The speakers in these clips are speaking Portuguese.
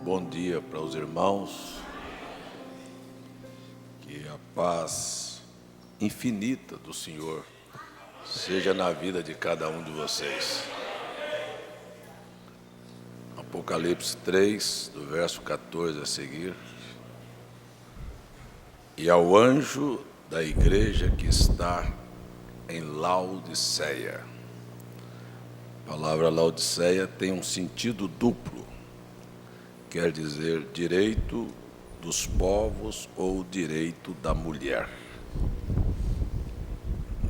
Bom dia para os irmãos, que a paz infinita do Senhor seja na vida de cada um de vocês. Apocalipse 3, do verso 14 a seguir. E ao anjo da igreja que está em Laodiceia. A palavra Laodiceia tem um sentido duplo. Quer dizer direito dos povos ou direito da mulher.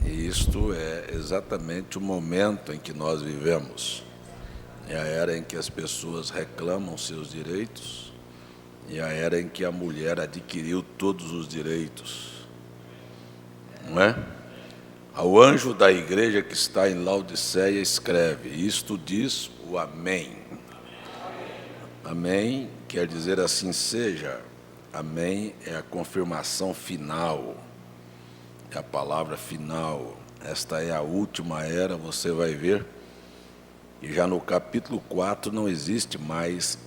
E isto é exatamente o momento em que nós vivemos. É a era em que as pessoas reclamam seus direitos e a era em que a mulher adquiriu todos os direitos. Não é? Ao anjo da igreja que está em Laodiceia escreve, isto diz o Amém. Amém quer dizer assim seja. Amém é a confirmação final, é a palavra final. Esta é a última era, você vai ver. E já no capítulo 4 não existe mais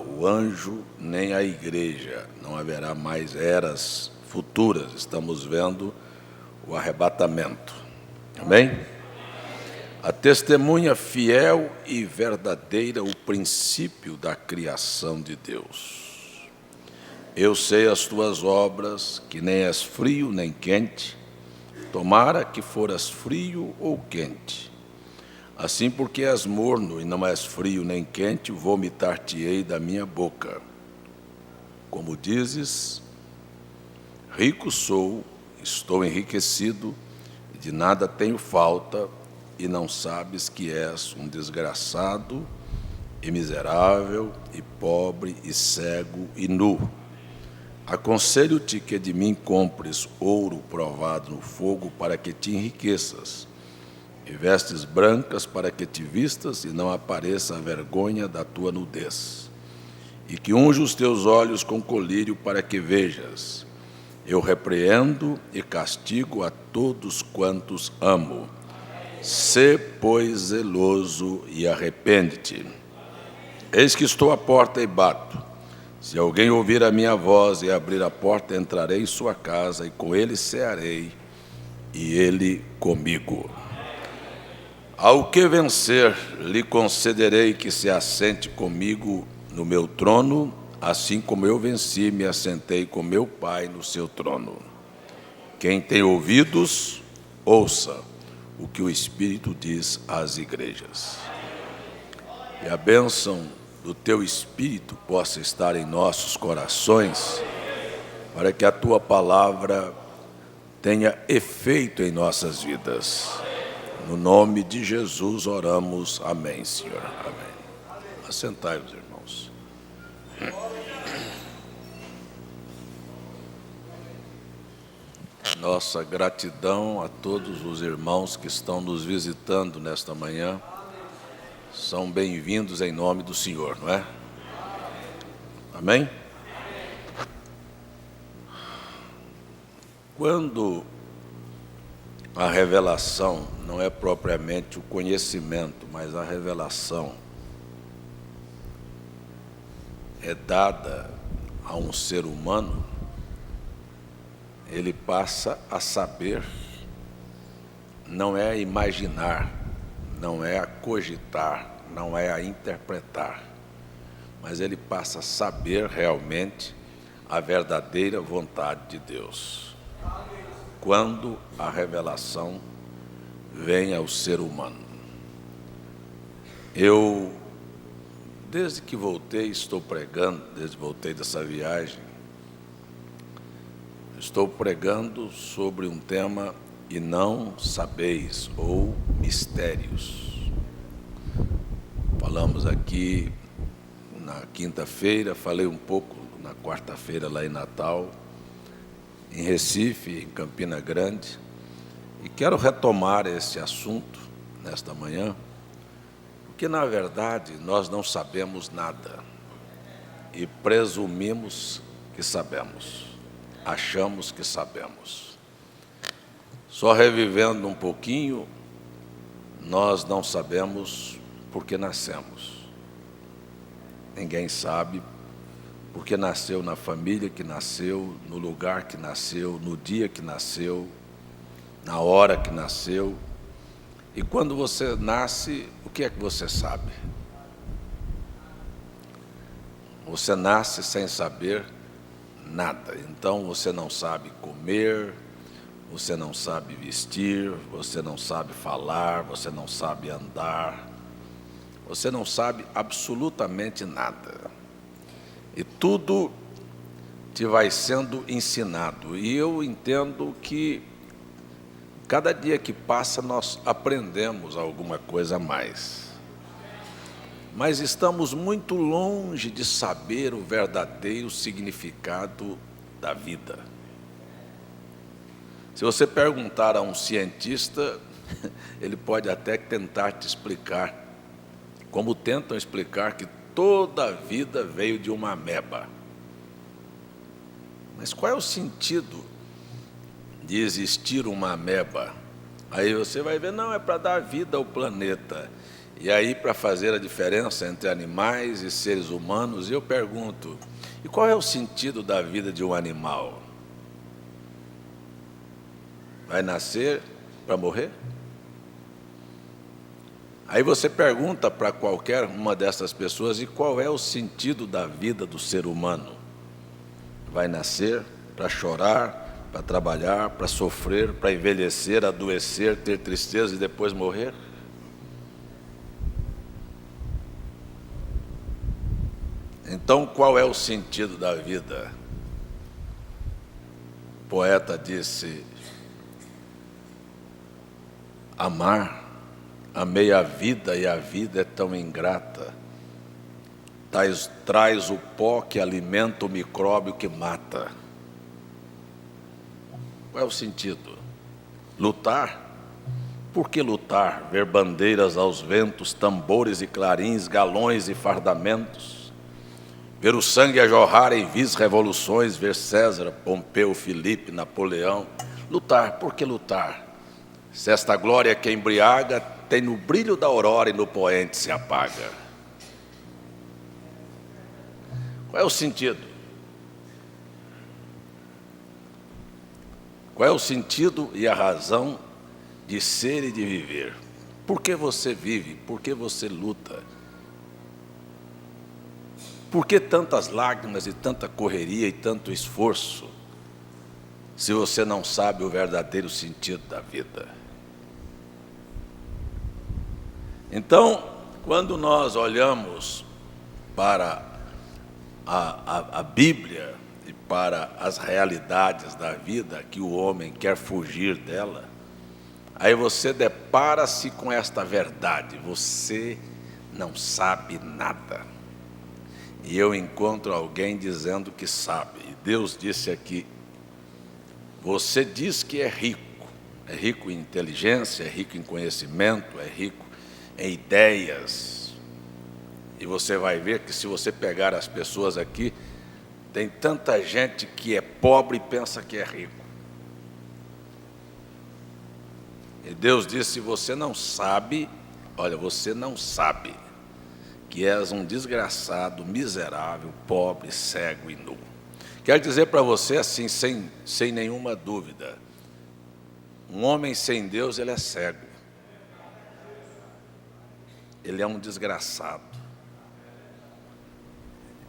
o anjo nem a igreja. Não haverá mais eras futuras. Estamos vendo o arrebatamento. Amém? A testemunha fiel e verdadeira, o princípio da criação de Deus. Eu sei as tuas obras, que nem és frio nem quente. Tomara que foras frio ou quente. Assim, porque és morno e não és frio nem quente, vomitar-te-ei da minha boca. Como dizes, rico sou, estou enriquecido, e de nada tenho falta, e não sabes que és um desgraçado, e miserável, e pobre, e cego, e nu. Aconselho-te que de mim compres ouro provado no fogo, para que te enriqueças, e vestes brancas para que te vistas, e não apareça a vergonha da tua nudez. E que unja os teus olhos com colírio, para que vejas. Eu repreendo e castigo a todos quantos amo. Sê, pois, zeloso e arrepende-te. Eis que estou à porta e bato. Se alguém ouvir a minha voz e abrir a porta, entrarei em sua casa, e com ele cearei, e ele comigo. Ao que vencer, lhe concederei que se assente comigo no meu trono, assim como eu venci e me assentei com meu Pai no seu trono. Quem tem ouvidos, ouça o que o Espírito diz às igrejas. E a bênção do teu Espírito possa estar em nossos corações, para que a tua palavra tenha efeito em nossas vidas. No nome de Jesus oramos. Amém, Senhor. Amém. Assentai-vos, irmãos. Nossa gratidão a todos os irmãos que estão nos visitando nesta manhã. São bem-vindos em nome do Senhor, não é? Amém? Quando a revelação não é propriamente o conhecimento, mas a revelação é dada a um ser humano, ele passa a saber, não é a imaginar, não é a cogitar, não é a interpretar, mas ele passa a saber realmente a verdadeira vontade de Deus. Quando a revelação vem ao ser humano. Eu, desde que voltei, estou pregando, desde que voltei dessa viagem, estou pregando sobre um tema, e não sabeis, ou mistérios. Falamos aqui na quinta-feira, falei um pouco na quarta-feira lá em Natal, em Recife, em Campina Grande, e quero retomar esse assunto nesta manhã, porque na verdade nós não sabemos nada e presumimos que sabemos, achamos que sabemos. Só revivendo um pouquinho, nós não sabemos porque nascemos. Ninguém sabe, porque nasceu na família que nasceu, no lugar que nasceu, no dia que nasceu, na hora que nasceu. E quando você nasce, o que é que você sabe? Você nasce sem saber nada. Então você não sabe comer, você não sabe vestir, você não sabe falar, você não sabe andar, você não sabe absolutamente nada. E tudo te vai sendo ensinado. E eu entendo que cada dia que passa nós aprendemos alguma coisa a mais. Mas estamos muito longe de saber o verdadeiro significado da vida. Se você perguntar a um cientista, ele pode até tentar te explicar, como tentam explicar que toda a vida veio de uma ameba. Mas qual é o sentido de existir uma ameba? Aí você vai ver, não, é para dar vida ao planeta. E aí, para fazer a diferença entre animais e seres humanos, eu pergunto, e qual é o sentido da vida de um animal? Vai nascer para morrer? Aí você pergunta para qualquer uma dessas pessoas, e qual é o sentido da vida do ser humano? Vai nascer para chorar, para trabalhar, para sofrer, para envelhecer, adoecer, ter tristeza e depois morrer? Então, qual é o sentido da vida? O poeta disse: amei a vida e a vida é tão ingrata, traz o pó que alimenta o micróbio que mata. Qual é o sentido? Lutar? Por que lutar? Ver bandeiras aos ventos, tambores e clarins, galões e fardamentos? Ver o sangue a jorrar em vis revoluções, ver César, Pompeu, Filipe, Napoleão. Lutar, por que lutar? Se esta glória que embriaga tem no brilho da aurora e no poente se apaga. Qual é o sentido? Qual é o sentido e a razão de ser e de viver? Por que você vive? Por que você luta? Por que tantas lágrimas e tanta correria e tanto esforço, se você não sabe o verdadeiro sentido da vida? Então, quando nós olhamos para a Bíblia e para as realidades da vida, que o homem quer fugir dela, aí você depara-se com esta verdade: você não sabe nada. E eu encontro alguém dizendo que sabe. E Deus disse aqui: você diz que é rico em inteligência, é rico em conhecimento, é rico em ideias. E você vai ver que se você pegar as pessoas aqui, tem tanta gente que é pobre e pensa que é rico. E Deus disse: você não sabe, olha, você não sabe que és um desgraçado, miserável, pobre, cego e nu. Quero dizer para você assim, sem nenhuma dúvida, um homem sem Deus, ele é cego. Ele é um desgraçado.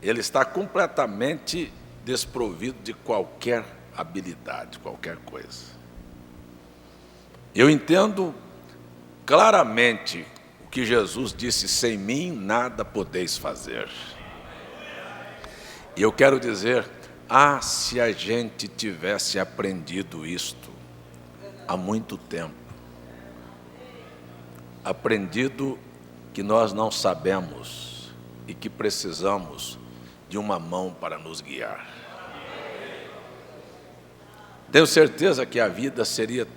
Ele está completamente desprovido de qualquer habilidade, qualquer coisa. Eu entendo claramente que Jesus disse: sem mim nada podeis fazer. E eu quero dizer, se a gente tivesse aprendido isto há muito tempo, aprendido que nós não sabemos e que precisamos de uma mão para nos guiar. Tenho certeza que a vida seria,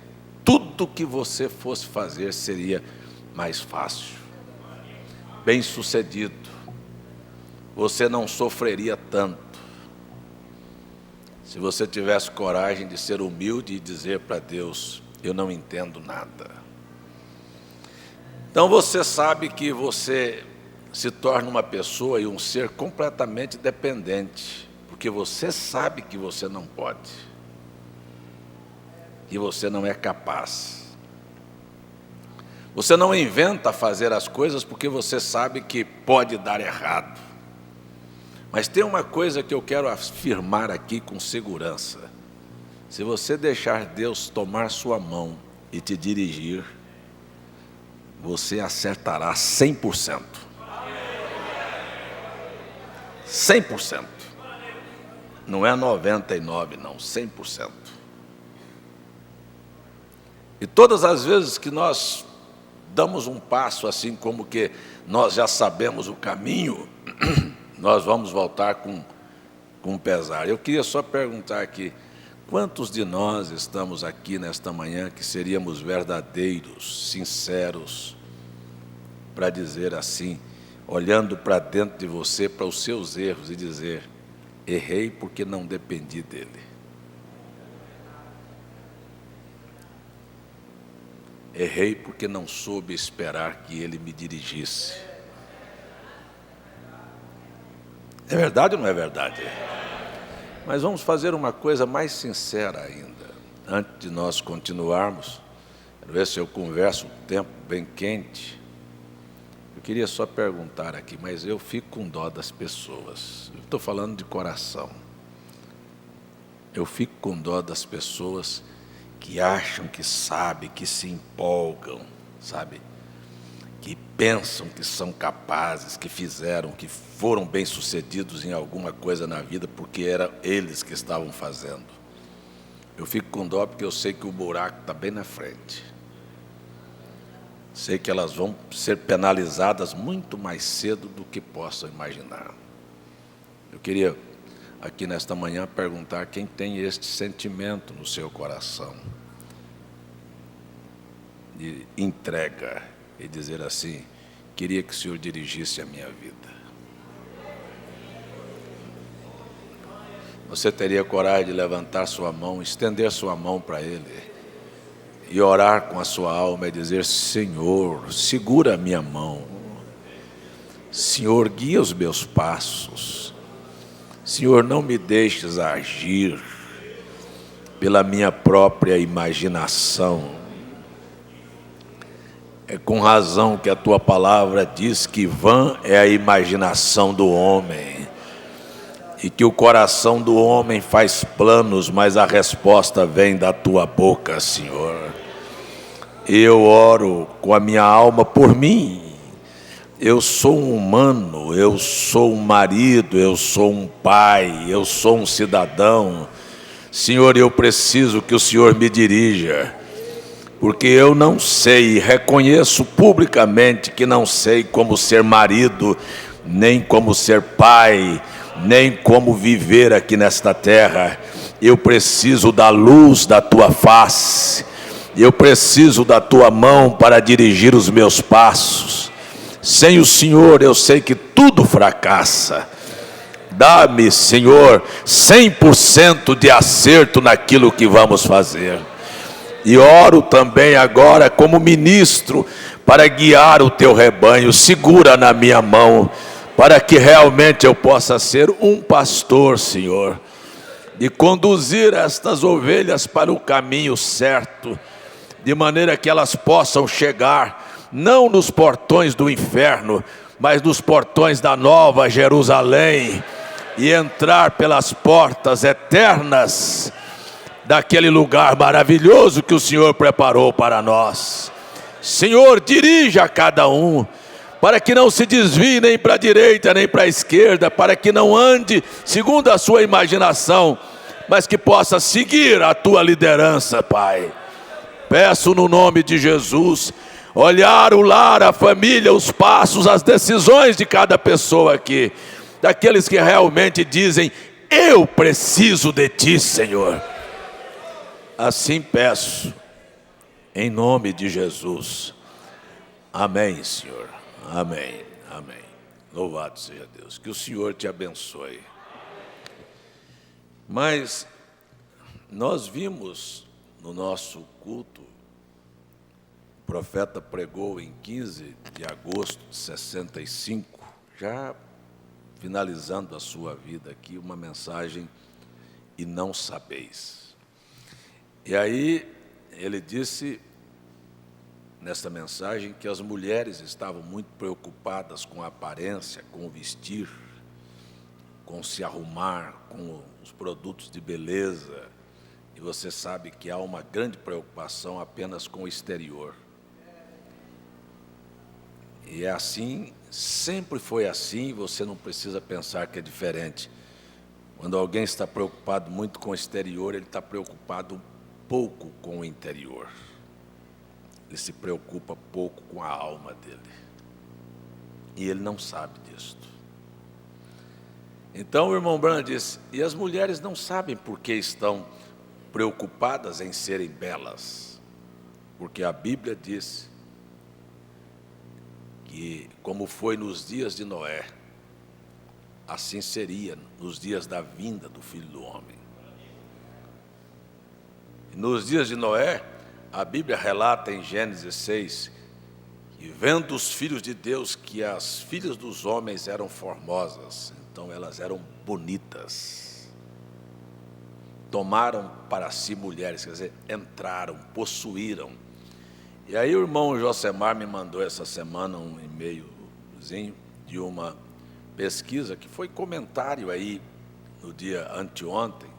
tudo que você fosse fazer seria mais fácil, bem sucedido. Você não sofreria tanto se você tivesse coragem de ser humilde e dizer para Deus: eu não entendo nada. Então você sabe que você se torna uma pessoa e um ser completamente dependente, porque você sabe que você não pode, que você não é capaz. Você não inventa fazer as coisas porque você sabe que pode dar errado. Mas tem uma coisa que eu quero afirmar aqui com segurança: se você deixar Deus tomar sua mão e te dirigir, você acertará 100%. 100%. Não é 99%, não, 100%. E todas as vezes que nós damos um passo assim como que nós já sabemos o caminho, nós vamos voltar com pesar. Eu queria só perguntar aqui, quantos de nós estamos aqui nesta manhã que seríamos verdadeiros, sinceros, para dizer assim, olhando para dentro de você, para os seus erros e dizer: errei porque não dependi dele. Errei porque não soube esperar que ele me dirigisse. É verdade ou não é verdade? Mas vamos fazer uma coisa mais sincera ainda. Antes de nós continuarmos, quero ver se eu converso um tempo bem quente. Eu queria só perguntar aqui, mas eu fico com dó das pessoas. Eu estou falando de coração. Eu fico com dó das pessoas que acham que sabem, que se empolgam, sabe? Que pensam que são capazes, que fizeram, que foram bem-sucedidos em alguma coisa na vida porque eram eles que estavam fazendo. Eu fico com dó porque eu sei que o buraco está bem na frente. Sei que elas vão ser penalizadas muito mais cedo do que possam imaginar. Eu queria, aqui nesta manhã, perguntar quem tem este sentimento no seu coração de entrega e dizer assim: queria que o Senhor dirigisse a minha vida. Você teria coragem de levantar sua mão, estender sua mão para Ele e orar com a sua alma e dizer: Senhor, segura a minha mão. Senhor, guia os meus passos. Senhor, não me deixes agir pela minha própria imaginação. É com razão que a tua palavra diz que vã é a imaginação do homem, e que o coração do homem faz planos, mas a resposta vem da tua boca, Senhor. Eu oro com a minha alma por mim. Eu sou um humano, eu sou um marido, eu sou um pai, eu sou um cidadão. Senhor, eu preciso que o Senhor me dirija, porque eu não sei, reconheço publicamente que não sei como ser marido, nem como ser pai, nem como viver aqui nesta terra. Eu preciso da luz da tua face, eu preciso da tua mão para dirigir os meus passos. Sem o Senhor eu sei que tudo fracassa. Dá-me, Senhor, 100% de acerto naquilo que vamos fazer. E oro também agora como ministro para guiar o teu rebanho. Segura na minha mão, para que realmente eu possa ser um pastor, Senhor, e conduzir estas ovelhas para o caminho certo, de maneira que elas possam chegar não nos portões do inferno, mas nos portões da Nova Jerusalém, e entrar pelas portas eternas daquele lugar maravilhoso que o Senhor preparou para nós. Senhor, dirija a cada um, para que não se desvie nem para a direita nem para a esquerda, para que não ande segundo a sua imaginação, mas que possa seguir a tua liderança, Pai. Peço no nome de Jesus, olhar o lar, a família, os passos, as decisões de cada pessoa aqui, daqueles que realmente dizem: eu preciso de ti, Senhor. Assim peço, em nome de Jesus. Amém, Senhor. Amém. Amém. Louvado seja Deus. Que o Senhor te abençoe. Mas nós vimos no nosso culto, o profeta pregou em 15 de agosto de 65, já finalizando a sua vida aqui, uma mensagem, e não sabeis. E aí ele disse nesta mensagem que as mulheres estavam muito preocupadas com a aparência, com o vestir, com se arrumar, com os produtos de beleza. E você sabe que há uma grande preocupação apenas com o exterior. E é assim, sempre foi assim, você não precisa pensar que é diferente. Quando alguém está preocupado muito com o exterior, ele está preocupado pouco com o interior. Ele se preocupa pouco com a alma dele. E ele não sabe disto. Então o irmão Branham disse, e as mulheres não sabem por que estão preocupadas em serem belas. Porque a Bíblia diz que, como foi nos dias de Noé, assim seria nos dias da vinda do Filho do Homem. Nos dias de Noé, a Bíblia relata em Gênesis 6, que vendo os filhos de Deus que as filhas dos homens eram formosas, então elas eram bonitas, tomaram para si mulheres, quer dizer, entraram, possuíram. E aí o irmão Josemar me mandou essa semana um e-mailzinho de uma pesquisa que foi comentário aí no dia anteontem,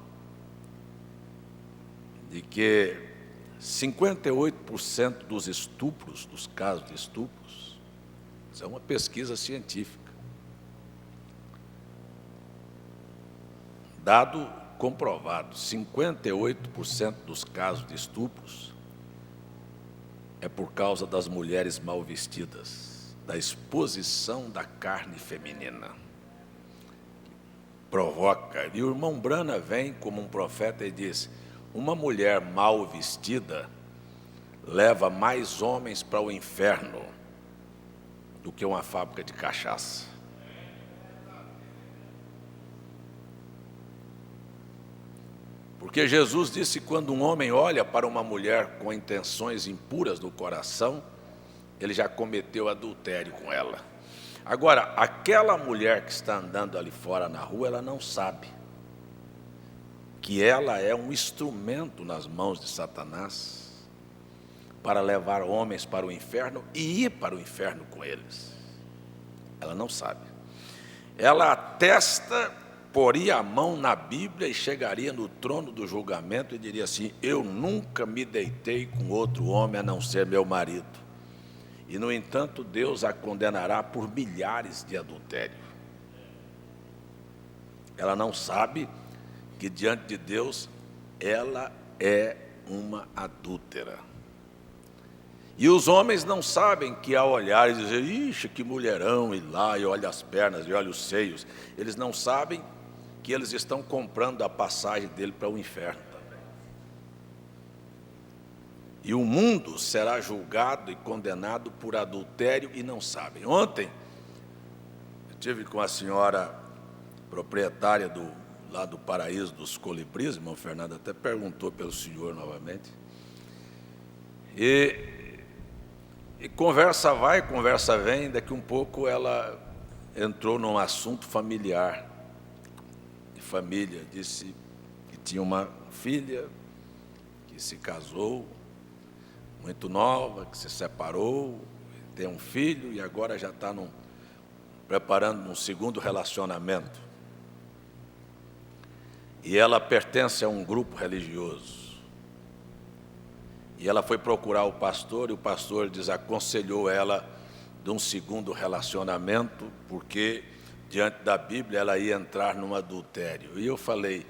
de que 58% dos estupros, dos casos de estupros, isso é uma pesquisa científica, dado comprovado, 58% dos casos de estupros é por causa das mulheres mal vestidas, da exposição da carne feminina. Provoca. E o irmão Branham vem como um profeta e diz, uma mulher mal vestida leva mais homens para o inferno do que uma fábrica de cachaça. Porque Jesus disse que quando um homem olha para uma mulher com intenções impuras no coração, ele já cometeu adultério com ela. Agora, aquela mulher que está andando ali fora na rua, ela não sabe que ela é um instrumento nas mãos de Satanás para levar homens para o inferno e ir para o inferno com eles. Ela não sabe. Ela atesta, poria a mão na Bíblia e chegaria no trono do julgamento e diria assim, eu nunca me deitei com outro homem a não ser meu marido. E, no entanto, Deus a condenará por milhares de adultérios. Ela não sabe que diante de Deus ela é uma adúltera. E os homens não sabem que ao olhar e dizer, ixi, que mulherão, e lá, e olha as pernas, e olha os seios, eles não sabem que eles estão comprando a passagem dele para o inferno também. E o mundo será julgado e condenado por adultério e não sabem. Ontem, eu tive com a senhora proprietária lá do Paraíso dos Colibris, irmão Fernando até perguntou pelo senhor novamente, e conversa vai, conversa vem, daqui um pouco ela entrou num assunto familiar, de família, disse que tinha uma filha que se casou, muito nova, que se separou, tem um filho e agora já está preparando um segundo relacionamento. E ela pertence a um grupo religioso. E ela foi procurar o pastor, e o pastor desaconselhou ela de um segundo relacionamento, porque, diante da Bíblia, ela ia entrar num adultério. E eu falei,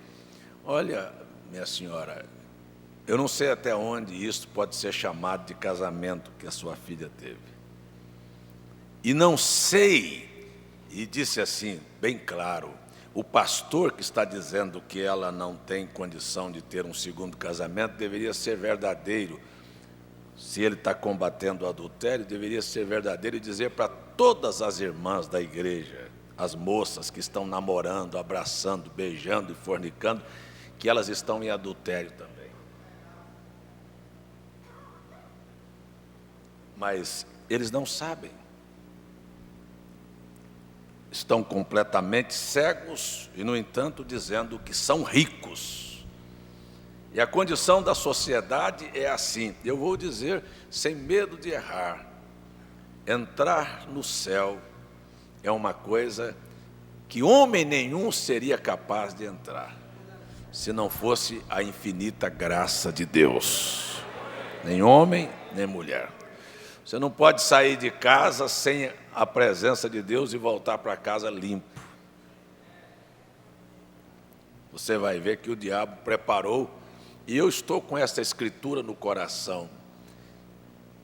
olha, minha senhora, eu não sei até onde isso pode ser chamado de casamento que a sua filha teve. E não sei, e disse assim, bem claro, o pastor que está dizendo que ela não tem condição de ter um segundo casamento deveria ser verdadeiro. Se ele está combatendo o adultério, deveria ser verdadeiro e dizer para todas as irmãs da igreja, as moças que estão namorando, abraçando, beijando e fornicando, que elas estão em adultério também. Mas eles não sabem. estão completamente cegos e, no entanto, dizendo que são ricos. E a condição da sociedade é assim, eu vou dizer sem medo de errar, entrar no céu é uma coisa que homem nenhum seria capaz de entrar, se não fosse a infinita graça de Deus. Nem homem, nem mulher. Você não pode sair de casa sem a presença de Deus e voltar para casa limpo. Você vai ver que o diabo preparou, e eu estou com essa escritura no coração,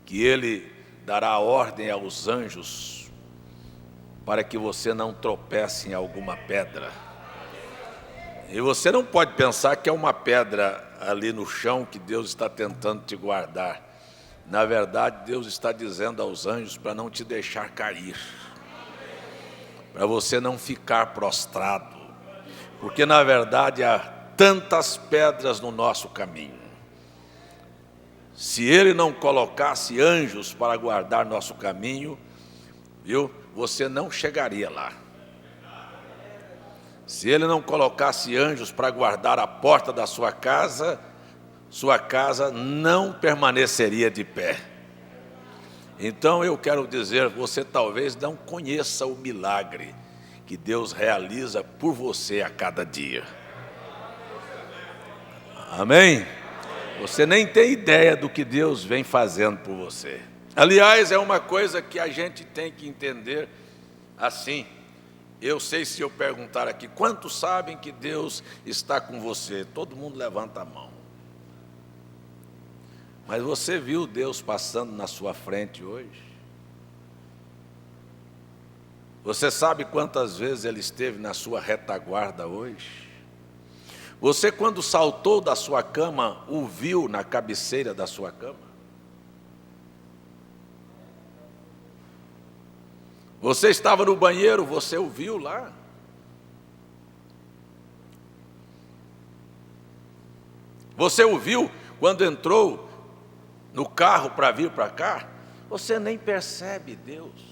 que ele dará ordem aos anjos para que você não tropece em alguma pedra. E você não pode pensar que é uma pedra ali no chão que Deus está tentando te guardar. Na verdade, Deus está dizendo aos anjos para não te deixar cair, para você não ficar prostrado, porque na verdade há tantas pedras no nosso caminho. Se Ele não colocasse anjos para guardar nosso caminho, viu, você não chegaria lá. Se Ele não colocasse anjos para guardar a porta da sua casa não permaneceria de pé. Então eu quero dizer, você talvez não conheça o milagre que Deus realiza por você a cada dia. Amém? Você nem tem ideia do que Deus vem fazendo por você. Aliás, é uma coisa que a gente tem que entender assim. Eu sei, se eu perguntar aqui, quantos sabem que Deus está com você? Todo mundo levanta a mão. Mas você viu Deus passando na sua frente hoje? Você sabe quantas vezes Ele esteve na sua retaguarda hoje? Você, quando saltou da sua cama, o viu na cabeceira da sua cama? Você estava no banheiro, você o viu lá? Você o viu quando entrou no carro para vir para cá? Você nem percebe Deus.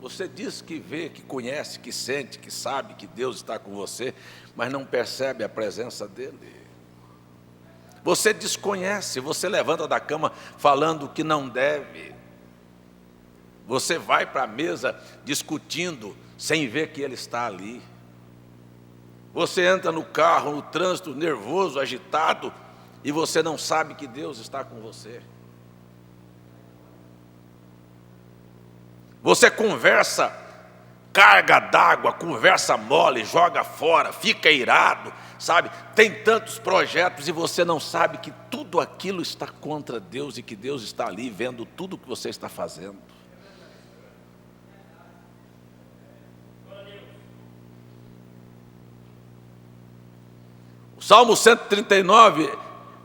Você diz que vê, que conhece, que sente, que sabe que Deus está com você, mas não percebe a presença dEle. Você desconhece, você levanta da cama falando que não deve. Você vai para a mesa discutindo sem ver que Ele está ali. Você entra no carro, no trânsito, nervoso, agitado, e você não sabe que Deus está com você. Você conversa, carga d'água, conversa mole, joga fora, fica irado, sabe? Tem tantos projetos e você não sabe que tudo aquilo está contra Deus e que Deus está ali vendo tudo o que você está fazendo. O Salmo 139,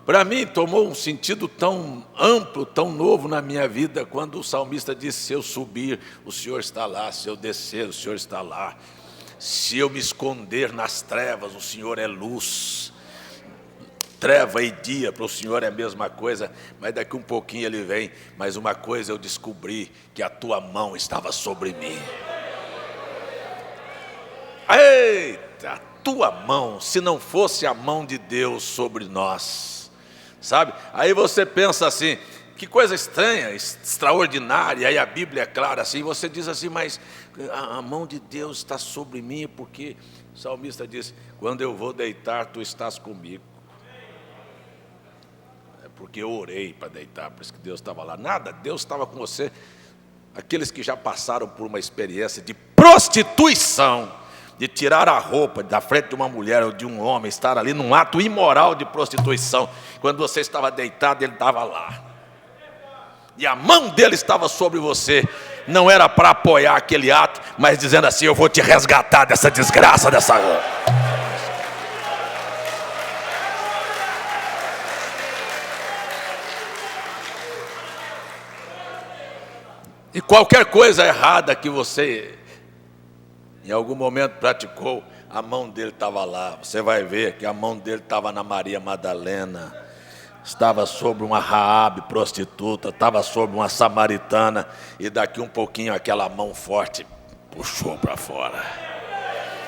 para mim, tomou um sentido tão amplo, tão novo na minha vida, quando o salmista disse: se eu subir, o Senhor está lá; se eu descer, o Senhor está lá; se eu me esconder nas trevas, o Senhor é luz. Treva e dia para o Senhor é a mesma coisa, mas daqui um pouquinho ele vem: mas uma coisa eu descobri, que a tua mão estava sobre mim. Eita, tua mão, se não fosse a mão de Deus sobre nós, sabe? Aí você pensa assim, que coisa estranha, extraordinária. Aí a Bíblia é clara assim, você diz assim: mas a mão de Deus está sobre mim, porque o salmista diz: quando eu vou deitar, tu estás comigo. É porque eu orei para deitar, por isso que Deus estava lá. Nada, Deus estava com você. Aqueles que já passaram por uma experiência de prostituição, de tirar a roupa da frente de uma mulher ou de um homem, estar ali num ato imoral de prostituição, quando você estava deitado, Ele estava lá, e a mão dele estava sobre você. Não era para apoiar aquele ato, mas dizendo assim: eu vou te resgatar dessa desgraça, dessa... E qualquer coisa errada que você em algum momento praticou, a mão dele estava lá. Você vai ver que a mão dele estava na Maria Madalena, estava sobre uma Raabe prostituta, estava sobre uma samaritana, e daqui um pouquinho aquela mão forte puxou para fora.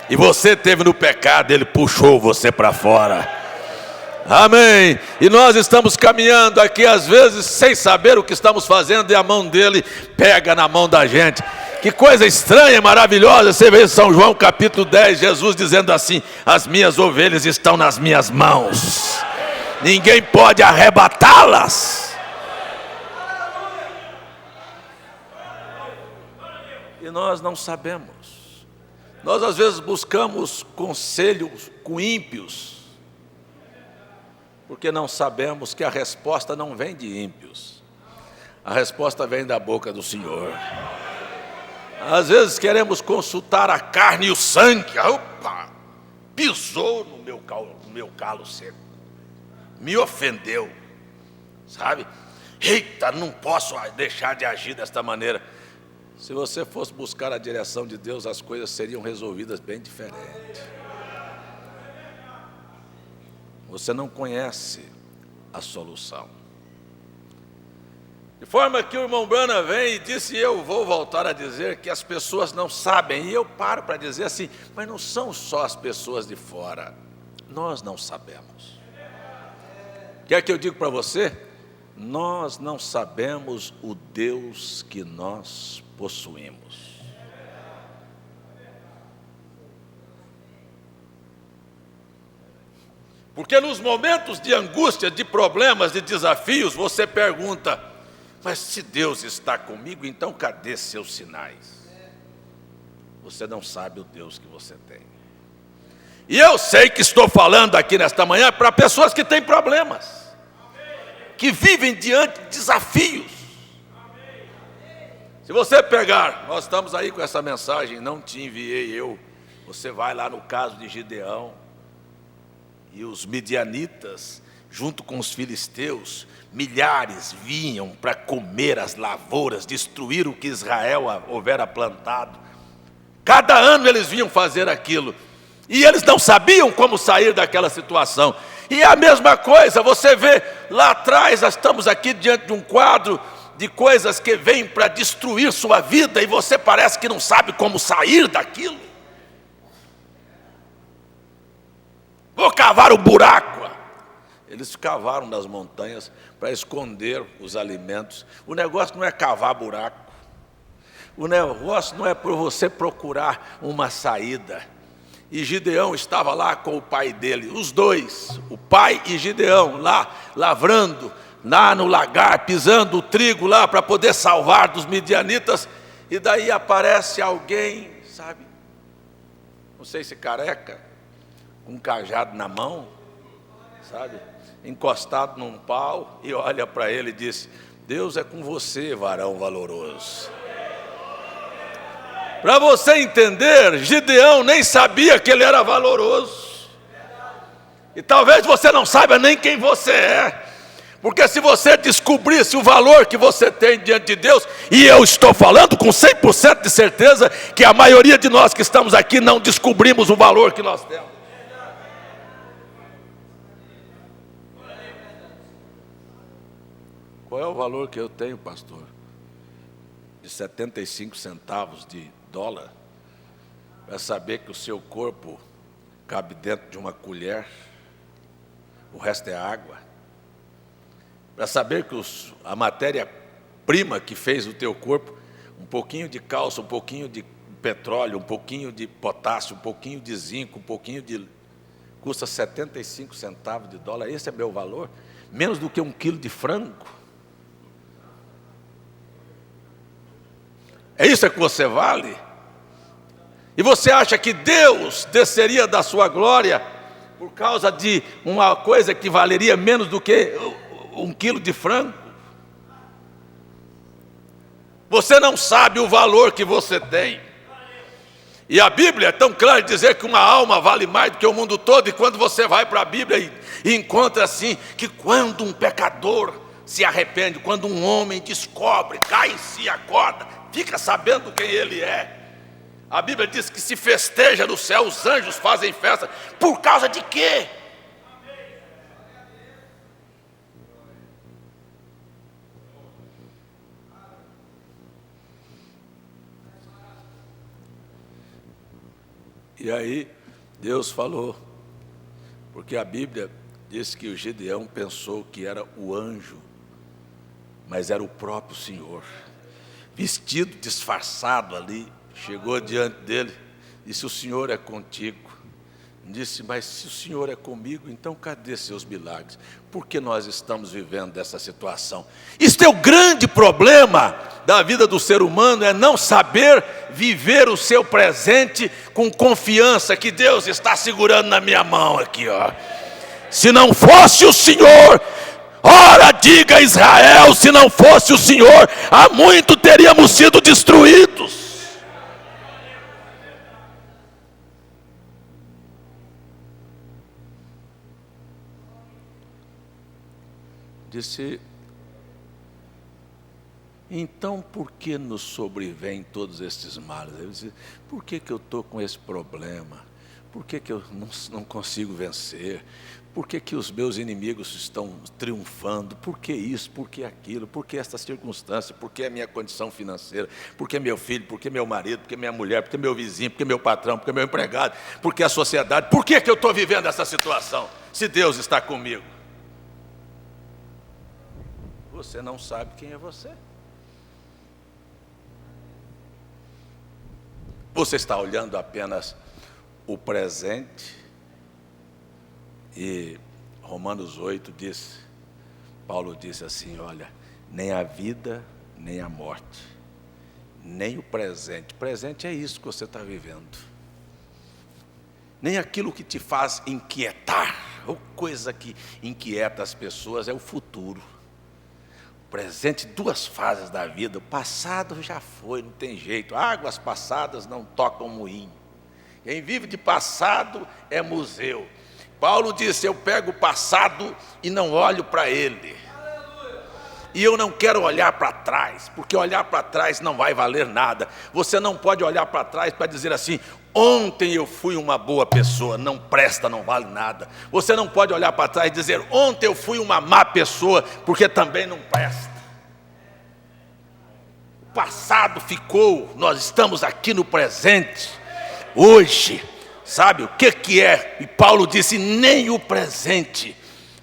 E você teve no pecado, Ele puxou você para fora. Amém. E nós estamos caminhando aqui às vezes sem saber o que estamos fazendo, e a mão dele pega na mão da gente. Que coisa estranha, maravilhosa. Você vê em São João capítulo 10, Jesus dizendo assim: as minhas ovelhas estão nas minhas mãos, ninguém pode arrebatá-las. E nós não sabemos. Nós às vezes buscamos conselhos com ímpios, porque não sabemos que a resposta não vem de ímpios, a resposta vem da boca do Senhor. Às vezes queremos consultar a carne e o sangue. Opa, pisou no meu calo seco, me ofendeu, sabe? Eita, não posso deixar de agir desta maneira. Se você fosse buscar a direção de Deus, as coisas seriam resolvidas bem diferente. Você não conhece a solução. De forma que o irmão Branham vem e disse, e eu vou voltar a dizer, que as pessoas não sabem. E eu paro para dizer assim, mas não são só as pessoas de fora, nós não sabemos. Quer que eu diga para você? Nós não sabemos o Deus que nós possuímos. Porque nos momentos de angústia, de problemas, de desafios, você pergunta, mas se Deus está comigo, então cadê seus sinais? Você não sabe o Deus que você tem. E eu sei que estou falando aqui nesta manhã para pessoas que têm problemas, que vivem diante de desafios. Se você pegar, nós estamos aí com essa mensagem, não te enviei eu. Você vai lá no caso de Gideão, e os midianitas, junto com os filisteus, milhares vinham para comer as lavouras, destruir o que Israel houvera plantado. Cada ano eles vinham fazer aquilo, e eles não sabiam como sair daquela situação. E é a mesma coisa, você vê lá atrás, nós estamos aqui diante de um quadro de coisas que vêm para destruir sua vida, e você parece que não sabe como sair daquilo. Vou cavar o buraco. Eles cavaram nas montanhas para esconder os alimentos. O negócio não é cavar buraco. O negócio não é por você procurar uma saída. E Gideão estava lá com o pai dele, os dois, o pai e Gideão, lá lavrando, lá no lagar, pisando o trigo lá para poder salvar dos midianitas. E daí aparece alguém, sabe, não sei se careca, com um cajado na mão, sabe, encostado num pau, e olha para ele e diz, Deus é com você, varão valoroso. Para você entender, Gideão nem sabia que ele era valoroso. E talvez você não saiba nem quem você é. Porque se você descobrisse o valor que você tem diante de Deus, e eu estou falando com 100% de certeza que a maioria de nós que estamos aqui não descobrimos o valor que nós temos. Qual é o valor que eu tenho, pastor? De 75 centavos de dólar, para saber que o seu corpo cabe dentro de uma colher, o resto é água, para saber que a matéria-prima que fez o teu corpo, um pouquinho de cálcio, um pouquinho de petróleo, um pouquinho de potássio, um pouquinho de zinco, um pouquinho de... custa 75 centavos de dólar, esse é meu valor? Menos do que 1 quilo de frango? É isso que você vale? E você acha que Deus desceria da sua glória por causa de uma coisa que valeria menos do que 1 quilo de frango? Você não sabe o valor que você tem. E a Bíblia é tão clara de dizer que uma alma vale mais do que o mundo todo. E quando você vai para a Bíblia e encontra assim, que quando um pecador se arrepende, quando um homem descobre, cai em si, acorda, fica sabendo quem ele é. A Bíblia diz que se festeja no céu, os anjos fazem festa. Por causa de quê? E aí Deus falou, porque a Bíblia diz que o Gideão pensou que era o anjo, mas era o próprio Senhor, vestido, disfarçado ali, chegou diante dele, disse: o Senhor é contigo. Disse: mas se o Senhor é comigo, então cadê seus milagres? Por que nós estamos vivendo dessa situação? Isso é o grande problema da vida do ser humano, é não saber viver o seu presente com confiança que Deus está segurando na minha mão aqui, ó. Se não fosse o Senhor, ora, diga Israel, se não fosse o Senhor, há muito teríamos sido destruídos. Disse: então por que nos sobrevêm todos estes males? Eu disse: por que eu estou com esse problema? Por que eu não consigo vencer? Por que os meus inimigos estão triunfando? Por que isso? Por que aquilo? Por que esta circunstância? Por que a minha condição financeira? Por que meu filho? Por que meu marido? Por que minha mulher? Por que meu vizinho? Por que meu patrão? Por que meu empregado? Por que a sociedade? Por que eu estou vivendo essa situação? Se Deus está comigo. Você não sabe quem é você. Você está olhando apenas o presente. E Romanos 8 diz, Paulo disse assim: olha, nem a vida, nem a morte, nem o presente. Presente é isso que você está vivendo. Nem aquilo que te faz inquietar, ou coisa que inquieta as pessoas, é o futuro. Presente, duas fases da vida. O passado já foi, não tem jeito. Águas passadas não tocam moinho. Quem vive de passado é museu. Paulo disse: eu pego o passado e não olho para ele. E eu não quero olhar para trás, porque olhar para trás não vai valer nada. Você não pode olhar para trás para dizer assim: ontem eu fui uma boa pessoa. Não presta, não vale nada. Você não pode olhar para trás e dizer: ontem eu fui uma má pessoa, porque também não presta. O passado ficou, nós estamos aqui no presente, hoje. Sabe o que é? E Paulo disse: nem o presente,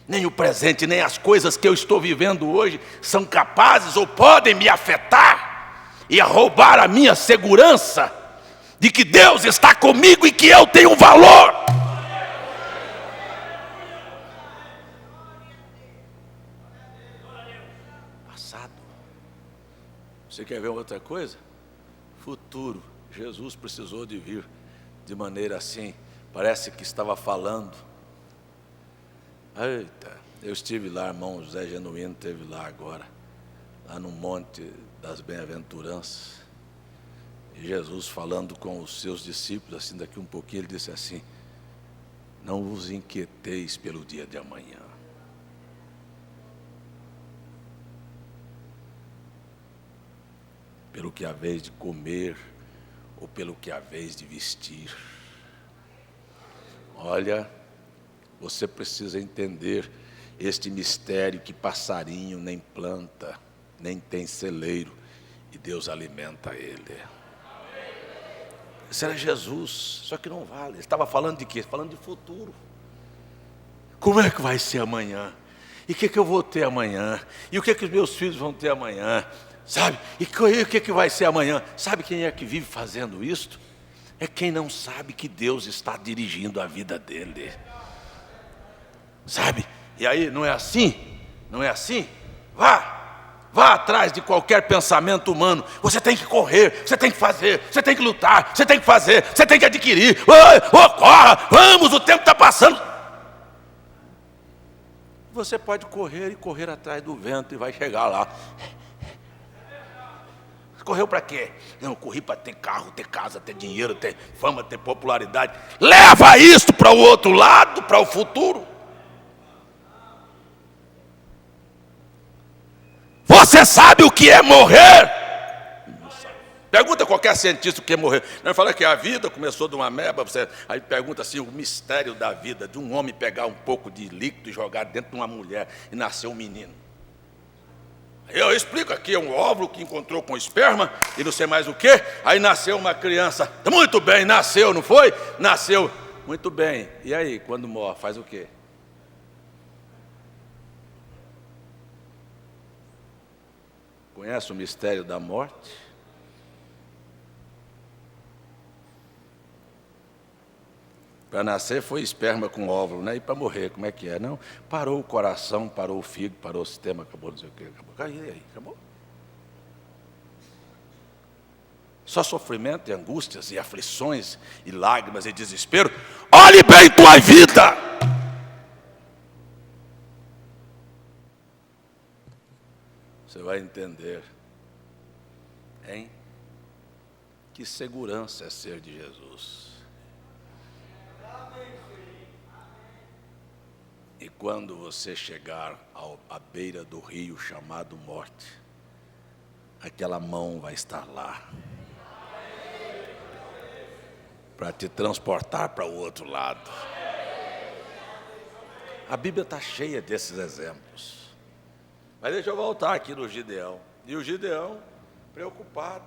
nem as coisas que eu estou vivendo hoje são capazes ou podem me afetar e roubar a minha segurança de que Deus está comigo e que eu tenho valor. Passado. Você quer ver outra coisa? Futuro. Jesus precisou de vir de maneira assim, parece que estava falando. Eita, eu estive lá, irmão José Genuíno esteve lá agora, lá no Monte das Bem-aventuranças, e Jesus falando com os seus discípulos, assim, daqui um pouquinho, ele disse assim: não vos inquieteis pelo dia de amanhã. Pelo que haveis de comer, ou pelo que haveis de vestir. Olha, você precisa entender este mistério que passarinho nem planta, nem tem celeiro, e Deus alimenta ele. Isso era Jesus, só que não vale. Ele estava falando de quê? Falando de futuro. Como é que vai ser amanhã? E o que eu vou ter amanhã? E o que os meus filhos vão ter amanhã? Sabe? E o que vai ser amanhã? Sabe quem é que vive fazendo isso? É quem não sabe que Deus está dirigindo a vida dele. Sabe? E aí, não é assim? Não é assim? Vá atrás de qualquer pensamento humano. Você tem que correr, você tem que fazer, você tem que lutar, você tem que fazer, você tem que adquirir. Corra, vamos, o tempo está passando. Você pode correr e correr atrás do vento e vai chegar lá. Correu para quê? Não, corri para ter carro, ter casa, ter dinheiro, ter fama, ter popularidade. Leva isso para o outro lado, para o futuro. Você sabe o que é morrer? Não sabe. Pergunta a qualquer cientista o que é morrer. Não fala que a vida começou de uma ameba. Aí pergunta assim: o mistério da vida, de um homem pegar um pouco de líquido e jogar dentro de uma mulher e nascer um menino. Eu explico aqui, é um óvulo que encontrou com esperma e não sei mais o que. Aí nasceu uma criança. Muito bem, nasceu, não foi? Nasceu. Muito bem. E aí, quando morre, faz o quê? Conhece o mistério da morte? Para nascer foi esperma com óvulo, né? E para morrer, como é que é? Não, parou o coração, parou o fígado, parou o sistema, acabou não sei o quê, acabou. E aí, acabou. Só sofrimento e angústias e aflições e lágrimas e desespero. Olhe bem tua vida! Você vai entender, hein? Que segurança é ser de Jesus. E quando você chegar à beira do rio chamado morte, aquela mão vai estar lá para te transportar para o outro lado. A Bíblia está cheia desses exemplos. Mas deixa eu voltar aqui no Gideão. E o Gideão, preocupado.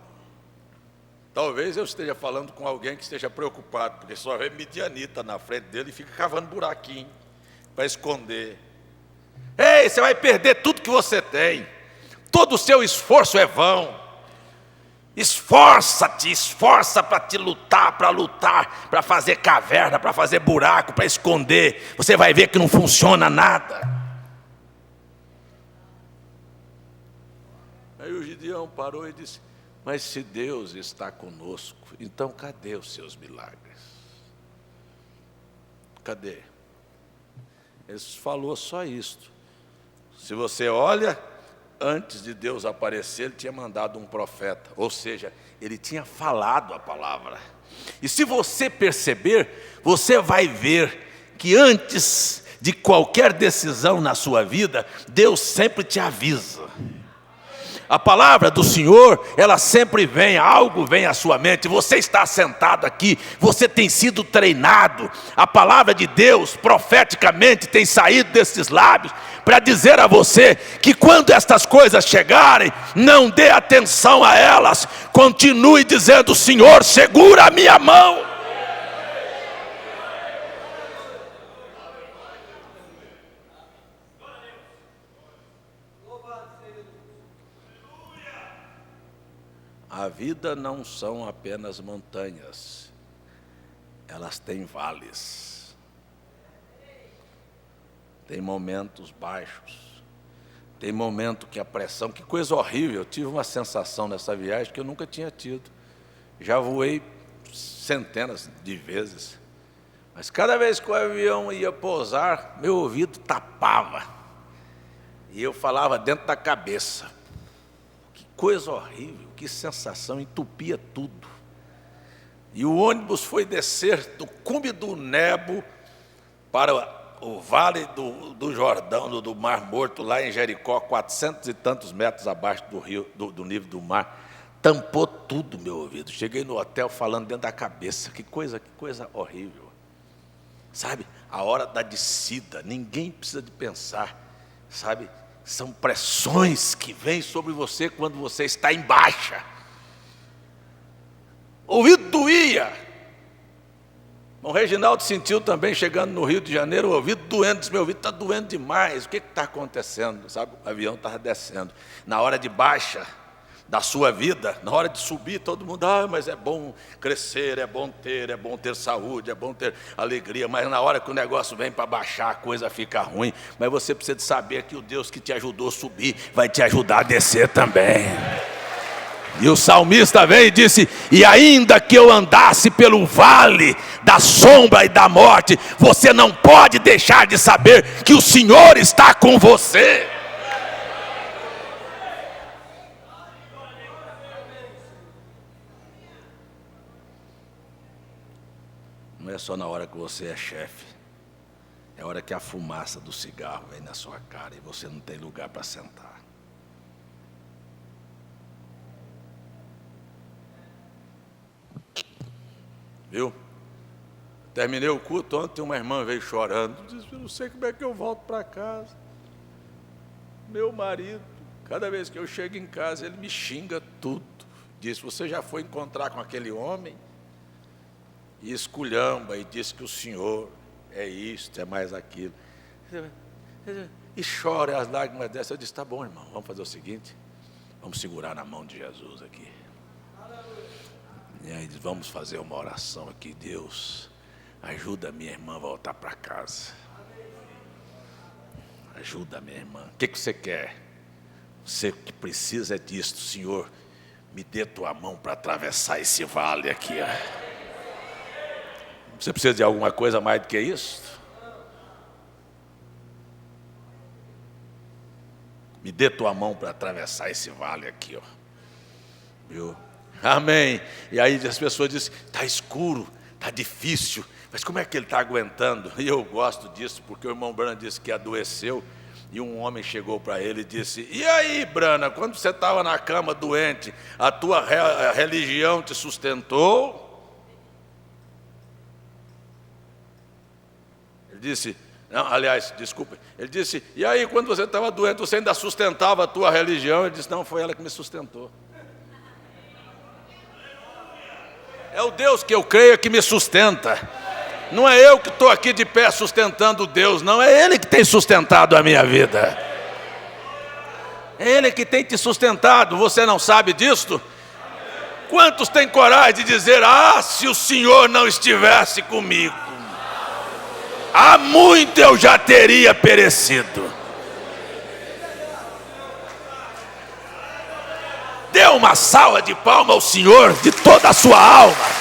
Talvez eu esteja falando com alguém que esteja preocupado, porque só vê midianita na frente dele e fica cavando buraquinho para esconder. Ei, você vai perder tudo que você tem. Todo o seu esforço é vão. Esforça-te, esforça para te lutar, para fazer caverna, para fazer buraco, para esconder. Você vai ver que não funciona nada. Aí o Gideão parou e disse: mas se Deus está conosco, então cadê os seus milagres? Cadê? Ele falou só isto. Se você olha, antes de Deus aparecer, Ele tinha mandado um profeta. Ou seja, Ele tinha falado a palavra. E se você perceber, você vai ver que antes de qualquer decisão na sua vida, Deus sempre te avisa. A palavra do Senhor, ela sempre vem, algo vem à sua mente. Você está sentado aqui, você tem sido treinado. A palavra de Deus, profeticamente, tem saído desses lábios para dizer a você que quando estas coisas chegarem, não dê atenção a elas. Continue dizendo: Senhor, segura a minha mão. A vida não são apenas montanhas, elas têm vales, tem momentos baixos, tem momento que a pressão, que coisa horrível. Eu tive uma sensação nessa viagem que eu nunca tinha tido. Já voei centenas de vezes, mas cada vez que o avião ia pousar, meu ouvido tapava, e eu falava dentro da cabeça. Que coisa horrível. Que sensação, entupia tudo. E o ônibus foi descer do cume do Nebo para o vale do Jordão, do Mar Morto, lá em Jericó, 400 e tantos metros abaixo do rio, do nível do mar. Tampou tudo meu ouvido. Cheguei no hotel falando dentro da cabeça. Que coisa horrível. Sabe, a hora da descida, ninguém precisa de pensar, sabe? São pressões que vêm sobre você quando você está em baixa. O ouvido doía. O Reginaldo sentiu também, chegando no Rio de Janeiro, o ouvido doendo. Disse: meu ouvido está doendo demais. O que está acontecendo? Sabe, o avião estava descendo. Na hora de baixa da sua vida, na hora de subir, todo mundo: mas é bom crescer, é bom ter saúde, é bom ter alegria. Mas na hora que o negócio vem para baixar, a coisa fica ruim. Mas você precisa de saber que o Deus que te ajudou a subir vai te ajudar a descer também. E o salmista veio e disse: e ainda que eu andasse pelo vale da sombra e da morte, você não pode deixar de saber que o Senhor está com você. Não é só na hora que você é chefe, é a hora que a fumaça do cigarro vem na sua cara e você não tem lugar para sentar. Viu? Terminei o culto ontem, uma irmã veio chorando, disse: eu não sei como é que eu volto para casa. Meu marido Cada vez que eu chego em casa, ele me xinga tudo. Diz: você já foi encontrar com aquele homem? E esculhamba, e diz que o senhor é isto, é mais aquilo. E chora, e as lágrimas dessas. Eu disse: tá bom, irmão, vamos fazer o seguinte, vamos segurar na mão de Jesus aqui. E aí diz: vamos fazer uma oração aqui. Deus, ajuda a minha irmã a voltar para casa. Ajuda a minha irmã. O que você quer? Você que precisa é disto. Senhor, me dê tua mão para atravessar esse vale aqui. Você precisa de alguma coisa mais do que isso? Me dê tua mão para atravessar esse vale aqui, ó. Viu? Amém. E aí as pessoas dizem: está escuro, está difícil, mas como é que ele está aguentando? E eu gosto disso, porque o irmão Brana disse que adoeceu, e um homem chegou para ele e disse: e aí, Brana, quando você estava na cama doente, a tua religião te sustentou? Ele disse, não, aliás, desculpa, ele disse: e aí, quando você estava doente, você ainda sustentava a tua religião? Ele disse: não, foi ela que me sustentou. É o Deus que eu creio que me sustenta. Não é eu que estou aqui de pé sustentando Deus, não. É Ele que tem sustentado a minha vida. É Ele que tem te sustentado. Você não sabe disto? Quantos têm coragem de dizer: ah, se o Senhor não estivesse comigo, há muito eu já teria perecido. Dê uma salva de palmas ao Senhor de toda a sua alma.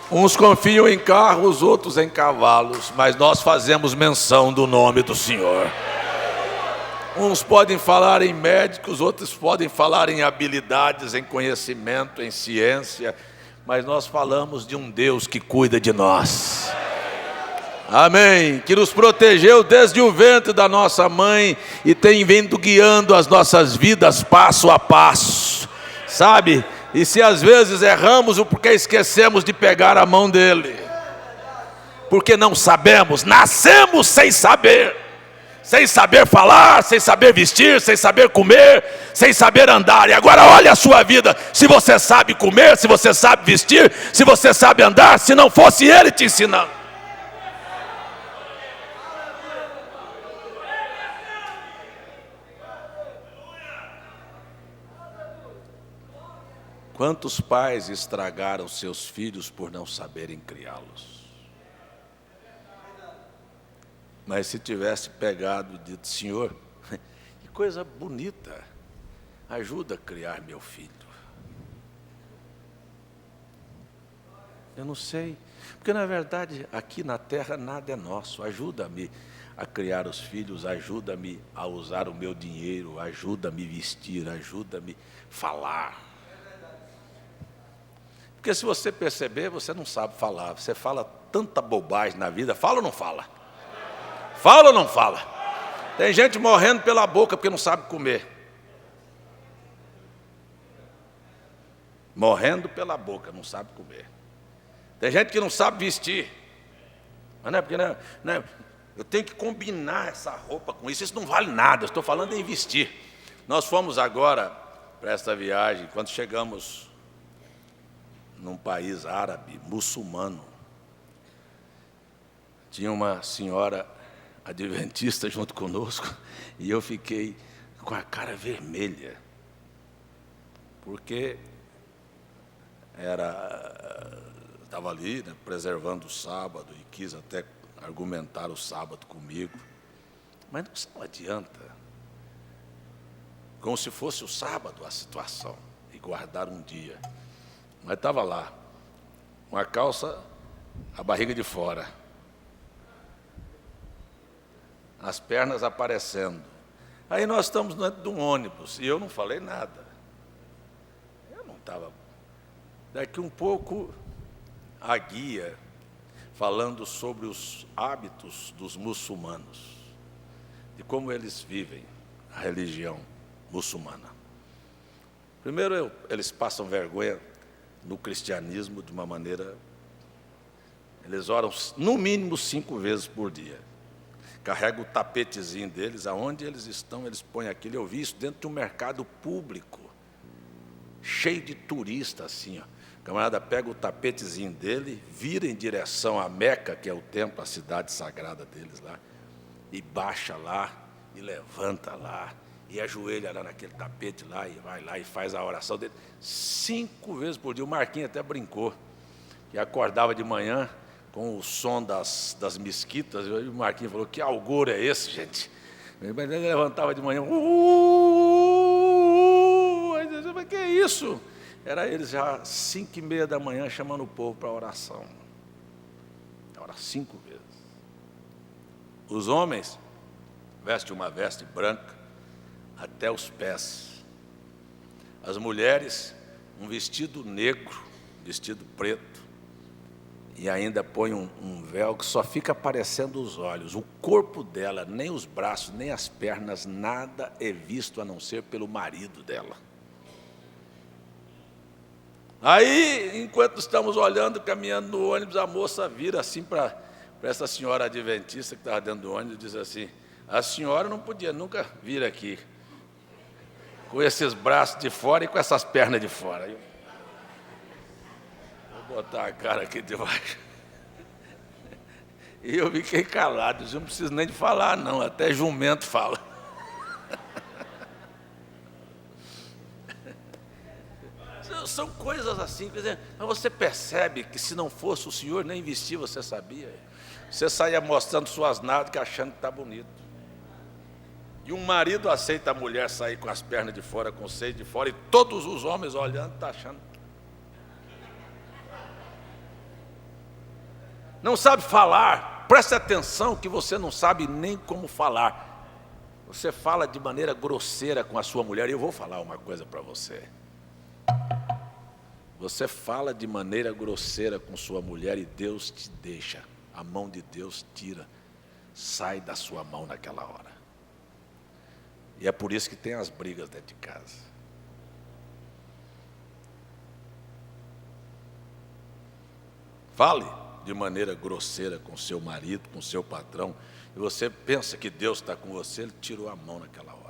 Uns confiam em carros, outros em cavalos, mas nós fazemos menção do nome do Senhor. Uns podem falar em médicos, outros podem falar em habilidades, em conhecimento, em ciência, mas nós falamos de um Deus que cuida de nós. Amém. Que nos protegeu desde o ventre da nossa mãe e tem vindo guiando as nossas vidas passo a passo. Sabe? E se às vezes erramos, porque esquecemos de pegar a mão dele, porque não sabemos, nascemos sem saber falar, sem saber vestir, sem saber comer, sem saber andar. E agora olha a sua vida, se você sabe comer, se você sabe vestir, se você sabe andar, se não fosse ele te ensinando. Quantos pais estragaram seus filhos por não saberem criá-los? Mas se tivesse pegado e dito: Senhor, que coisa bonita, ajuda a criar meu filho. Eu não sei, porque na verdade aqui na terra nada é nosso. Ajuda-me a criar os filhos, ajuda-me a usar o meu dinheiro, ajuda-me a vestir, ajuda-me a falar. Porque se você perceber, você não sabe falar. Você fala tanta bobagem na vida. Fala ou não fala? Fala ou não fala? Tem gente morrendo pela boca porque não sabe comer. Morrendo pela boca, não sabe comer. Tem gente que não sabe vestir. Mas não é porque não é, eu tenho que combinar essa roupa com isso. Isso não vale nada. Eu estou falando em vestir. Nós fomos agora para esta viagem. Quando chegamos num país árabe, muçulmano, tinha uma senhora adventista junto conosco, e eu fiquei com a cara vermelha, porque estava ali, né, preservando o sábado, e quis até argumentar o sábado comigo, mas não adianta, como se fosse o sábado a situação. E guardar um dia. Mas estava lá, uma calça, a barriga de fora, as pernas aparecendo. Aí nós estamos dentro de um ônibus, e eu não falei nada. Eu não estava... Daqui um pouco, a guia, falando sobre os hábitos dos muçulmanos, de como eles vivem a religião muçulmana. Primeiro, eles passam vergonha no cristianismo de uma maneira... Eles oram no mínimo 5 vezes por dia. Carregam o tapetezinho deles, aonde eles estão, eles põem aquilo. Eu vi isso dentro de um mercado público, cheio de turistas, assim, ó. O camarada pega o tapetezinho dele, vira em direção a Meca, que é o templo, a cidade sagrada deles lá, e baixa lá, e levanta lá, e ajoelha lá naquele tapete lá, e vai lá e faz a oração dele 5 vezes por dia. O Marquinhos até brincou, que acordava de manhã com o som das mesquitas, e o Marquinhos falou: que algor é esse, gente? Ele levantava de manhã, mas que é isso? Era eles já 5h30 da manhã chamando o povo para a oração. Ora 5 vezes. Os homens vestem uma veste branca até os pés. As mulheres, um vestido negro, vestido preto, e ainda põe um véu que só fica aparecendo os olhos. O corpo dela, nem os braços, nem as pernas, nada é visto a não ser pelo marido dela. Aí, enquanto estamos olhando, caminhando no ônibus, a moça vira assim para essa senhora adventista que estava dentro do ônibus e diz assim: a senhora não podia nunca vir aqui com esses braços de fora e com essas pernas de fora. Vou botar a cara aqui debaixo. E eu fiquei calado, eu não preciso nem de falar não, até jumento fala. São coisas assim, quer dizer, mas você percebe que se não fosse o Senhor nem vestir, você sabia? Você saía mostrando suas nádegas achando que está bonito. E um marido aceita a mulher sair com as pernas de fora, com o seio de fora, e todos os homens olhando, está achando. Não sabe falar, preste atenção que você não sabe nem como falar. Você fala de maneira grosseira com a sua mulher, e eu vou falar uma coisa para você. Você fala de maneira grosseira com sua mulher e Deus te deixa. A mão de Deus tira, sai da sua mão naquela hora. E é por isso que tem as brigas dentro de casa. Fale de maneira grosseira com seu marido, com seu patrão, e você pensa que Deus está com você, Ele tirou a mão naquela hora.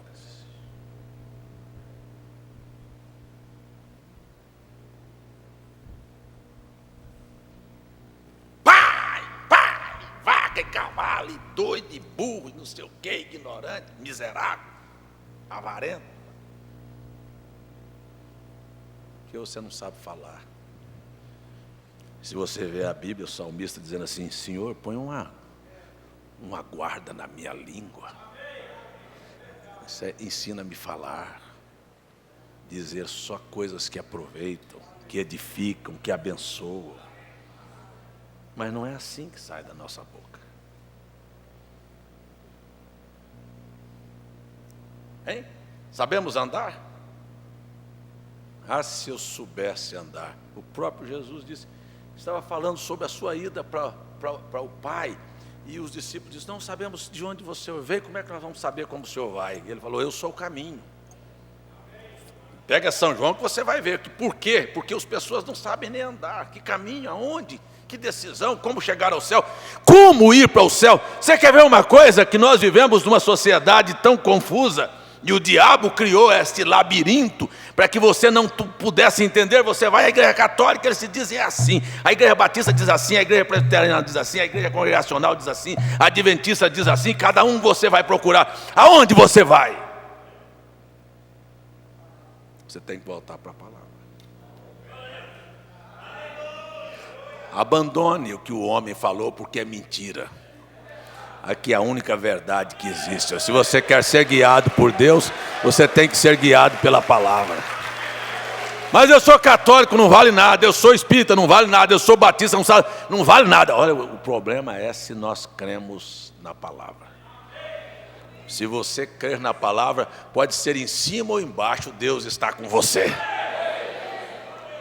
Cavalo, e doido, e burro, e não sei o que, ignorante, miserável, avarento. Porque você não sabe falar. Se você vê a Bíblia, o salmista dizendo assim: Senhor, põe uma guarda na minha língua. Ensina-me a falar, dizer só coisas que aproveitam, que edificam, que abençoam. Mas não é assim que sai da nossa boca. Hein? Sabemos andar? Ah, se eu soubesse andar. O próprio Jesus disse, estava falando sobre a sua ida para o Pai, e os discípulos disseram: não sabemos de onde você veio, como é que nós vamos saber como o Senhor vai? E ele falou: eu sou o caminho. Pega São João que você vai ver. Por quê? Porque as pessoas não sabem nem andar. Que caminho, aonde? Que decisão, como chegar ao céu? Como ir para o céu? Você quer ver uma coisa? Que nós vivemos numa sociedade tão confusa, e o diabo criou este labirinto para que você não pudesse entender. Você vai à igreja católica, eles se dizem assim, a igreja batista diz assim, a igreja presbiteriana diz assim, a igreja congregacional diz assim, a adventista diz assim. Cada um você vai procurar. Aonde você vai? Você tem que voltar para a palavra. Abandone o que o homem falou, porque é mentira. Aqui é a única verdade que existe. Se você quer ser guiado por Deus, você tem que ser guiado pela palavra. Mas eu sou católico, não vale nada. Eu sou espírita, não vale nada. Eu sou batista, não vale nada. Olha, o problema é se nós cremos na palavra. Se você crer na palavra, pode ser em cima ou embaixo, Deus está com você.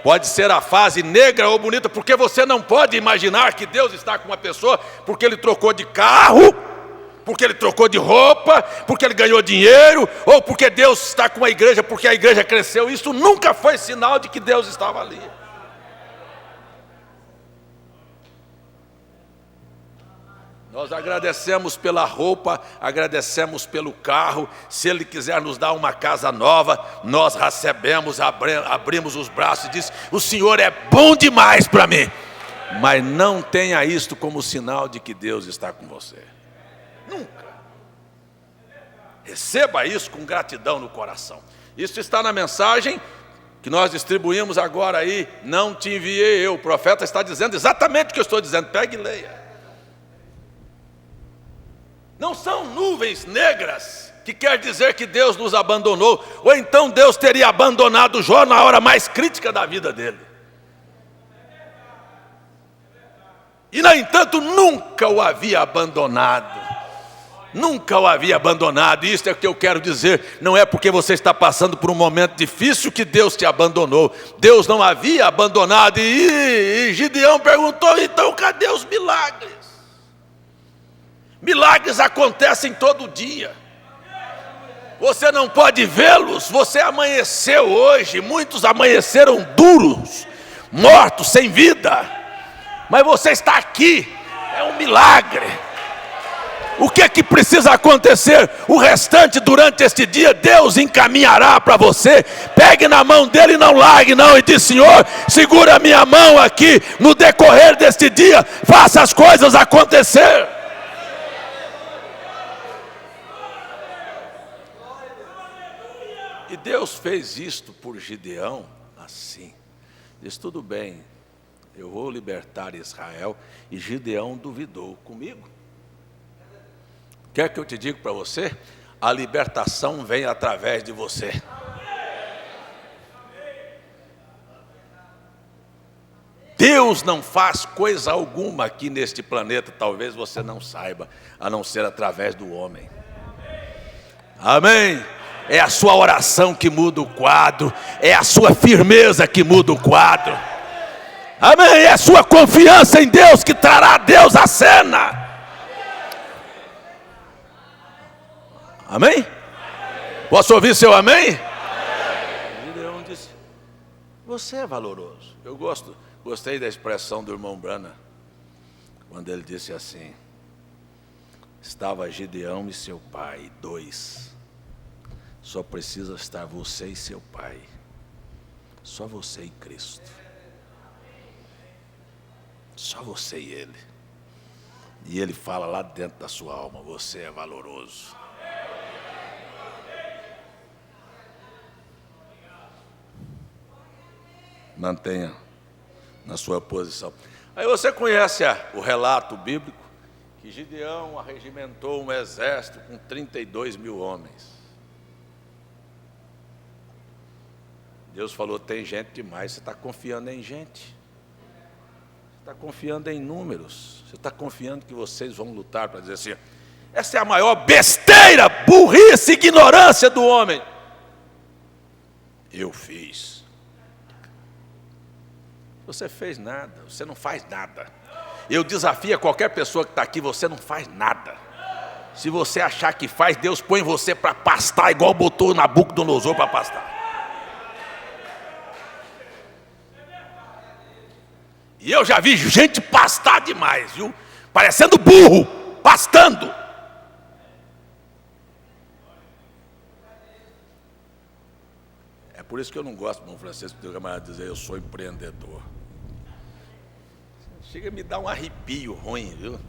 Pode ser a fase negra ou bonita, porque você não pode imaginar que Deus está com uma pessoa porque ele trocou de carro, porque ele trocou de roupa, porque ele ganhou dinheiro, ou porque Deus está com a igreja, porque a igreja cresceu. Isso nunca foi sinal de que Deus estava ali. Nós agradecemos pela roupa, agradecemos pelo carro. Se Ele quiser nos dar uma casa nova, nós recebemos, abrimos os braços e diz: o Senhor é bom demais para mim. Mas não tenha isto como sinal de que Deus está com você. Nunca. Receba isso com gratidão no coração. Isso está na mensagem que nós distribuímos agora aí. Não te enviei eu. O profeta está dizendo exatamente o que eu estou dizendo. Pegue e leia. Não são nuvens negras que quer dizer que Deus nos abandonou, ou então Deus teria abandonado Jó na hora mais crítica da vida dele. E no entanto nunca o havia abandonado. Nunca o havia abandonado. E isso é o que eu quero dizer. Não é porque você está passando por um momento difícil que Deus te abandonou. Deus não havia abandonado. E Gideão perguntou: então cadê os milagres? Milagres acontecem todo dia. Você não pode vê-los. Você amanheceu hoje. Muitos amanheceram duros, mortos, sem vida. Mas você está aqui. É um milagre. O que é que precisa acontecer? O restante durante este dia Deus encaminhará para você. Pegue na mão dele e não largue não. E diz: Senhor, segura a minha mão aqui. No decorrer deste dia, faça as coisas acontecer. E Deus fez isto por Gideão assim. Diz: tudo bem, eu vou libertar Israel. E Gideão duvidou comigo. Quer que eu te diga para você? A libertação vem através de você. Deus não faz coisa alguma aqui neste planeta, talvez você não saiba, a não ser através do homem. Amém? É a sua oração que muda o quadro. É a sua firmeza que muda o quadro. Amém? É a sua confiança em Deus que trará Deus à cena. Amém? Posso ouvir seu amém? Gideão disse: você é valoroso. Eu gostei da expressão do irmão Brana, quando ele disse assim: estava Gideão e seu pai, dois. Só precisa estar você e seu pai. Só você e Cristo. Só você e Ele. E Ele fala lá dentro da sua alma: você é valoroso. Mantenha na sua posição. Aí você conhece o relato bíblico que Gideão arregimentou um exército com 32 mil homens. Deus falou: tem gente demais. Você está confiando em gente. Você está confiando em números. Você está confiando que vocês vão lutar para dizer assim: essa é a maior besteira, burrice, ignorância do homem. Eu fiz. Você fez nada. Você não faz nada. Eu desafio a qualquer pessoa que está aqui: você não faz nada. Se você achar que faz, Deus põe você para pastar, igual botou Nabucodonosor para pastar. E eu já vi gente pastar demais, viu? Parecendo burro, pastando. É por isso que eu não gosto, irmão Francisco, do camarada dizer: eu sou empreendedor. Chega a me dar um arrepio ruim, viu?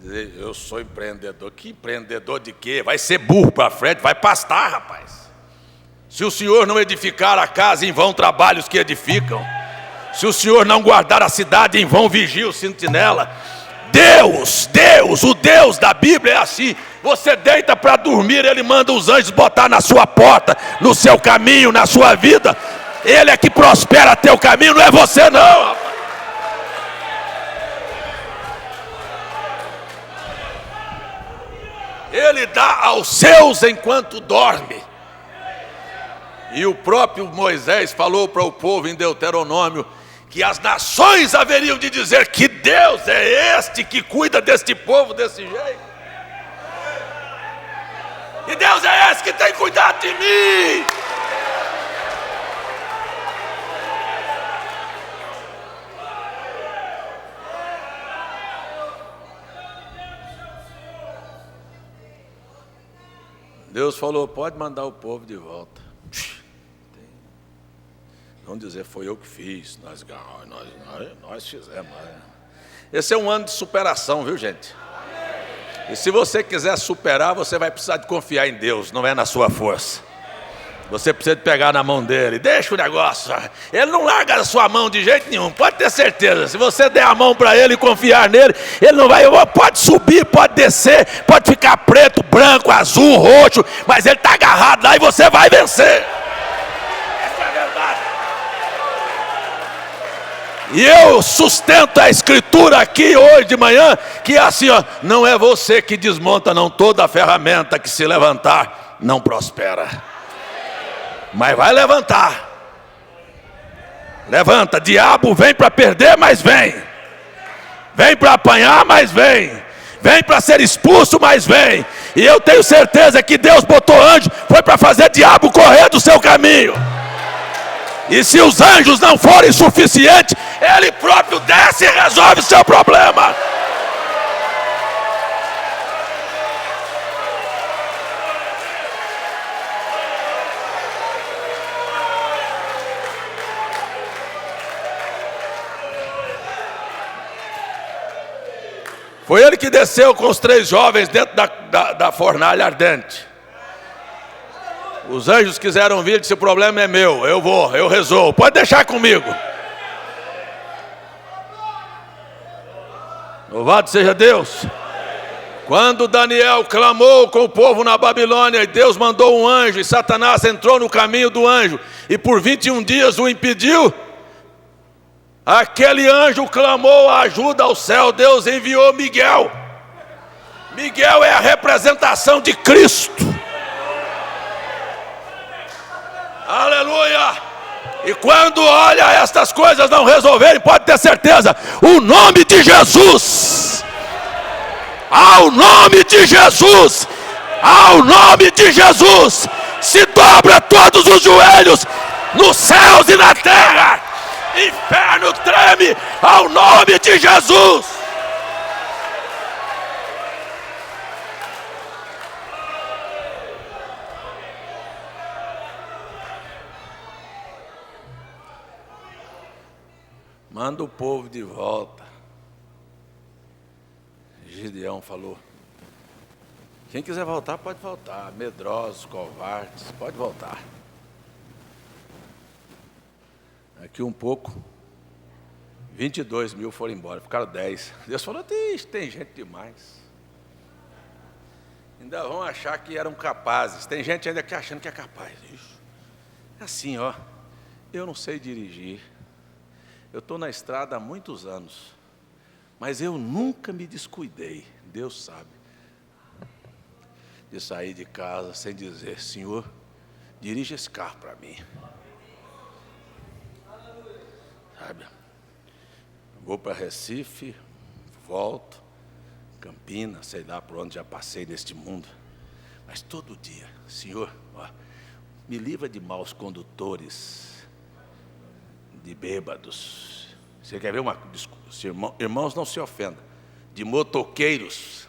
Dizer: eu sou empreendedor. Que empreendedor de quê? Vai ser burro para frente, vai pastar, rapaz. Se o Senhor não edificar a casa, em vão trabalham os que edificam. Se o Senhor não guardar a cidade, em vão vigia o sentinela. Deus, o Deus da Bíblia é assim. Você deita para dormir, Ele manda os anjos botar na sua porta, no seu caminho, na sua vida. Ele é que prospera teu caminho, não é você não, rapaz. Ele dá aos seus enquanto dorme. E o próprio Moisés falou para o povo em Deuteronômio que as nações haveriam de dizer que Deus é este que cuida deste povo desse jeito. E Deus é esse que tem cuidado de mim. Deus falou, pode mandar o povo de volta. Vamos dizer, foi eu que fiz, nós fizemos. Esse é um ano de superação, viu, gente? E se você quiser superar, você vai precisar de confiar em Deus, não é na sua força. Você precisa de pegar na mão dele, deixa o negócio. Ele não larga a sua mão de jeito nenhum, pode ter certeza. Se você der a mão para ele e confiar nele, ele não vai, pode subir, pode descer, pode ficar preto, branco, azul, roxo, mas ele está agarrado lá e você vai vencer. Essa é a verdade. E eu sustento a escritura aqui hoje de manhã, que é assim, ó, não é você que desmonta, não, toda a ferramenta que se levantar não prospera. Mas vai levantar. Levanta, diabo vem para perder, mas vem. Vem para apanhar, mas vem. Vem para ser expulso, mas vem. E eu tenho certeza que Deus botou anjo, foi para fazer diabo correr do seu caminho. E se os anjos não forem suficientes, ele próprio desce e resolve o seu problema. Foi ele que desceu com os 3 jovens dentro da fornalha ardente. Os anjos quiseram vir, disse, o problema é meu, eu vou, eu resolvo, pode deixar comigo. Louvado seja Deus. Quando Daniel clamou com o povo na Babilônia, e Deus mandou um anjo, e Satanás entrou no caminho do anjo, e por 21 dias o impediu, aquele anjo clamou a ajuda ao céu, Deus enviou Miguel. Miguel é a representação de Cristo. Aleluia! E quando olha estas coisas não resolverem, pode ter certeza, o nome de Jesus, ao nome de Jesus, ao nome de Jesus, se dobra todos os joelhos, nos céus e na terra. Inferno treme ao nome de Jesus. Manda o povo de volta. Gideão falou, quem quiser voltar pode voltar, medrosos, covardes, pode voltar. Aqui um pouco, 22 mil foram embora, ficaram 10. Deus falou, tem gente demais. Ainda vão achar que eram capazes. Tem gente ainda que achando que é capaz. É assim, ó, eu não sei dirigir. Eu estou na estrada há muitos anos, mas eu nunca me descuidei, Deus sabe, de sair de casa sem dizer, Senhor, dirige esse carro para mim. Sabe? Vou para Recife, volto, Campinas, sei lá por onde já passei neste mundo, mas todo dia, Senhor, ó, me livra de maus condutores, de bêbados. Você quer ver uma discussão? Irmãos, não se ofendam, de motoqueiros,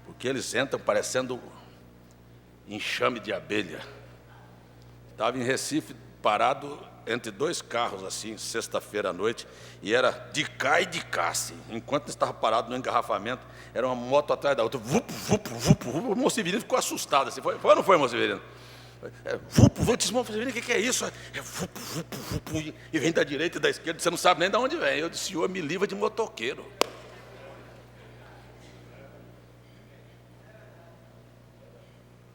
porque eles entram parecendo enxame de abelha. Estava em Recife, parado entre 2 carros, assim, sexta-feira à noite, e era de cá e de cá, assim. Enquanto estava parado no engarrafamento, era uma moto atrás da outra, vup, vup, vup, vup. O moço Severino ficou assustado, assim, foi ou não foi, moço Severino? Vou te mostrar, o que é isso? E vem da direita e da esquerda, você não sabe nem de onde vem. Eu disse, Senhor, me livra de motoqueiro.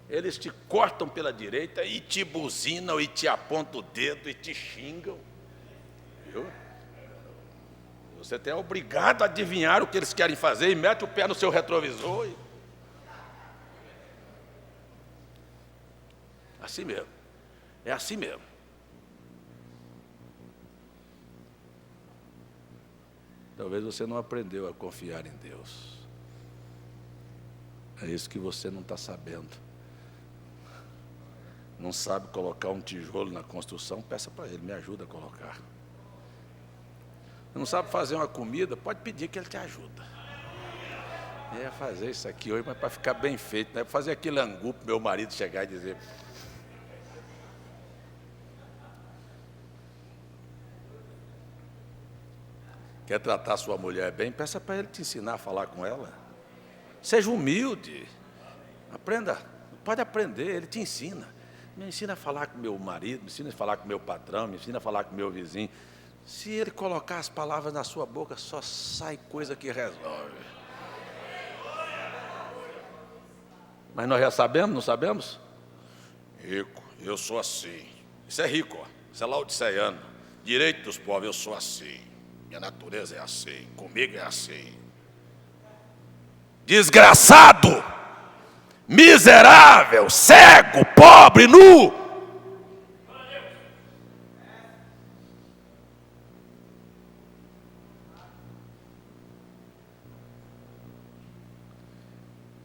Eles te cortam pela direita e te buzinam e te apontam o dedo e te xingam. Viu? Você é obrigado a adivinhar o que eles querem fazer e mete o pé no seu retrovisor. Assim mesmo. É assim mesmo. Talvez você não aprendeu a confiar em Deus. É isso que você não está sabendo. Não sabe colocar um tijolo na construção, peça para ele, me ajuda a colocar. Não sabe fazer uma comida, pode pedir que ele te ajuda. Eu ia fazer isso aqui hoje, mas para ficar bem feito, não é para fazer aquele angu para meu marido chegar e dizer... Quer tratar sua mulher bem, peça para ele te ensinar a falar com ela. Seja humilde. Aprenda, pode aprender, ele te ensina. Me ensina a falar com meu marido, me ensina a falar com meu patrão, me ensina a falar com meu vizinho. Se ele colocar as palavras na sua boca, só sai coisa que resolve. Mas nós já sabemos, não sabemos? Rico, eu sou assim. Isso é rico, ó. Isso é laodiceiano. Direito dos povos, eu sou assim. Minha natureza é assim, comigo é assim. Desgraçado, miserável, cego, pobre, nu.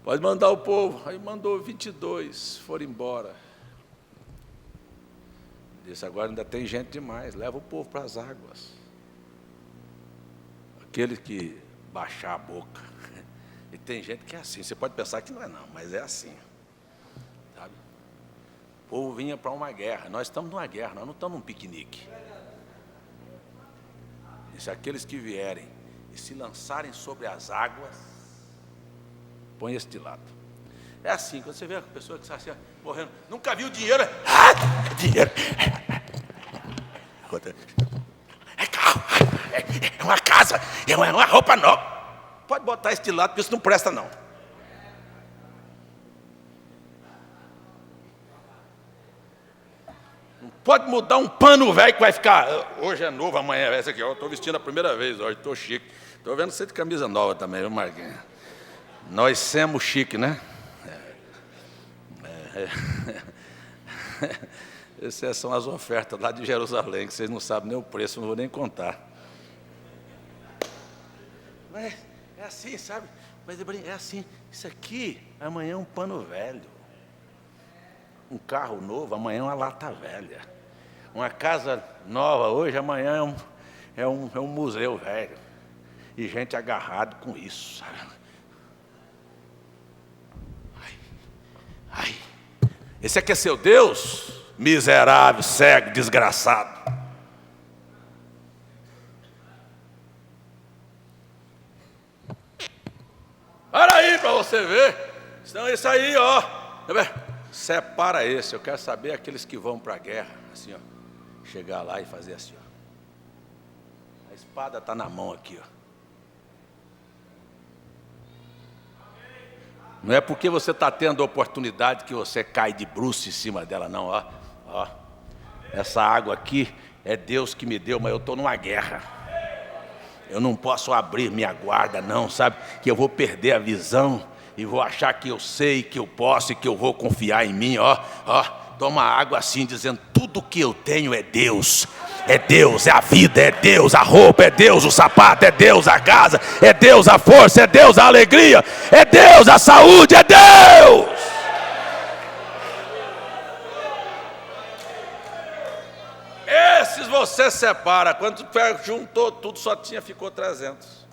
Pode mandar o povo. Aí mandou 22, foram embora. Disse, agora ainda tem gente demais, leva o povo para as águas. Aquele que baixar a boca. E tem gente que é assim, você pode pensar que não é não, mas é assim. Sabe? O povo vinha para uma guerra, nós estamos numa guerra, nós não estamos num piquenique. Disse, aqueles que vierem e se lançarem sobre as águas, põe este lado. É assim, quando você vê a pessoa que está assim, morrendo, nunca viu dinheiro, dinheiro. É carro, é uma casa, é uma roupa nova. Pode botar este lado, porque isso não presta não. Não pode mudar um pano velho que vai ficar, hoje é novo, amanhã é esse aqui, eu estou vestindo a primeira vez, hoje estou chique. Estou vendo você de camisa nova também, viu, Marquinhos? Nós somos chique, né? Essas são as ofertas lá de Jerusalém, que vocês não sabem nem o preço, não vou nem contar. Mas é assim, sabe? Mas é assim, isso aqui, amanhã é um pano velho. Um carro novo, amanhã é uma lata velha. Uma casa nova hoje, amanhã é um museu velho. E gente agarrado com isso, sabe? Ai. Esse aqui é seu Deus? Miserável, cego, desgraçado. Para aí para você ver. Então esse aí, ó. Separa esse. Eu quero saber aqueles que vão para a guerra. Assim, ó. Chegar lá e fazer assim, ó. A espada está na mão aqui, ó. Não é porque você está tendo oportunidade que você cai de bruços em cima dela, não, ó. Ó. Essa água aqui é Deus que me deu, mas eu estou numa guerra. Eu não posso abrir minha guarda, não, sabe? Que eu vou perder a visão e vou achar que eu sei, que eu posso e que eu vou confiar em mim, ó. Ó, toma água assim, dizendo, tudo que eu tenho é Deus. É Deus, é a vida, é Deus, a roupa, é Deus, o sapato, é Deus, a casa, é Deus, a força, é Deus, a alegria, é Deus, a saúde, é Deus. Esses você separa, quando juntou tudo, ficou 300.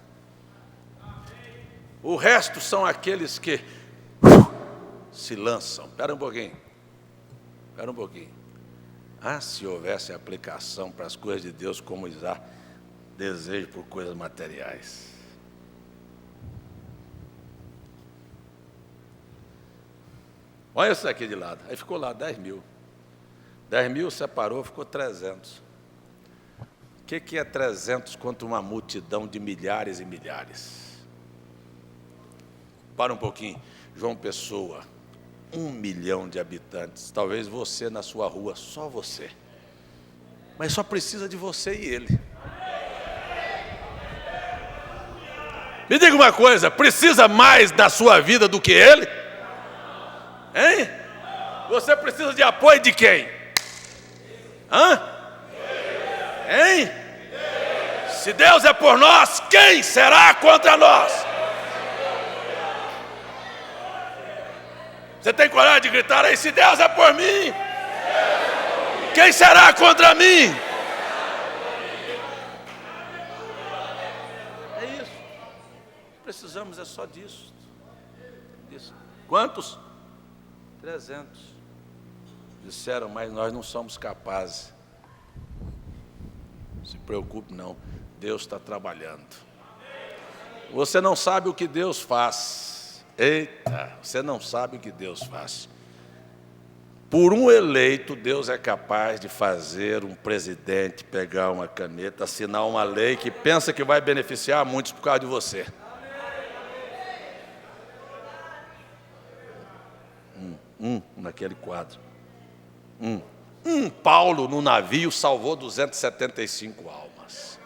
O resto são aqueles que se lançam. Espera um pouquinho. Se houvesse aplicação para as coisas de Deus como Isaac, desejo por coisas materiais. Olha isso aqui de lado. Aí ficou lá 10 mil. 10 mil separou, ficou 300. O que é 300 contra uma multidão de milhares e milhares? Para um pouquinho. João Pessoa, 1 milhão de habitantes, talvez você na sua rua, só você. Mas só precisa de você e ele. Me diga uma coisa, precisa mais da sua vida do que ele? Hein? Você precisa de apoio de quem? Hã? Hein? Se Deus é por nós, quem será contra nós? Você tem coragem de gritar aí, se Deus é por mim, quem será contra mim? É isso. Precisamos é só disso. Quantos? 300. Disseram, mas nós não somos capazes. Não se preocupe não, Deus está trabalhando. Você não sabe o que Deus faz. Eita, você não sabe o que Deus faz. Por um eleito, Deus é capaz de fazer um presidente pegar uma caneta, assinar uma lei que pensa que vai beneficiar muitos por causa de você. Naquele quadro. Paulo no navio salvou 275 almas.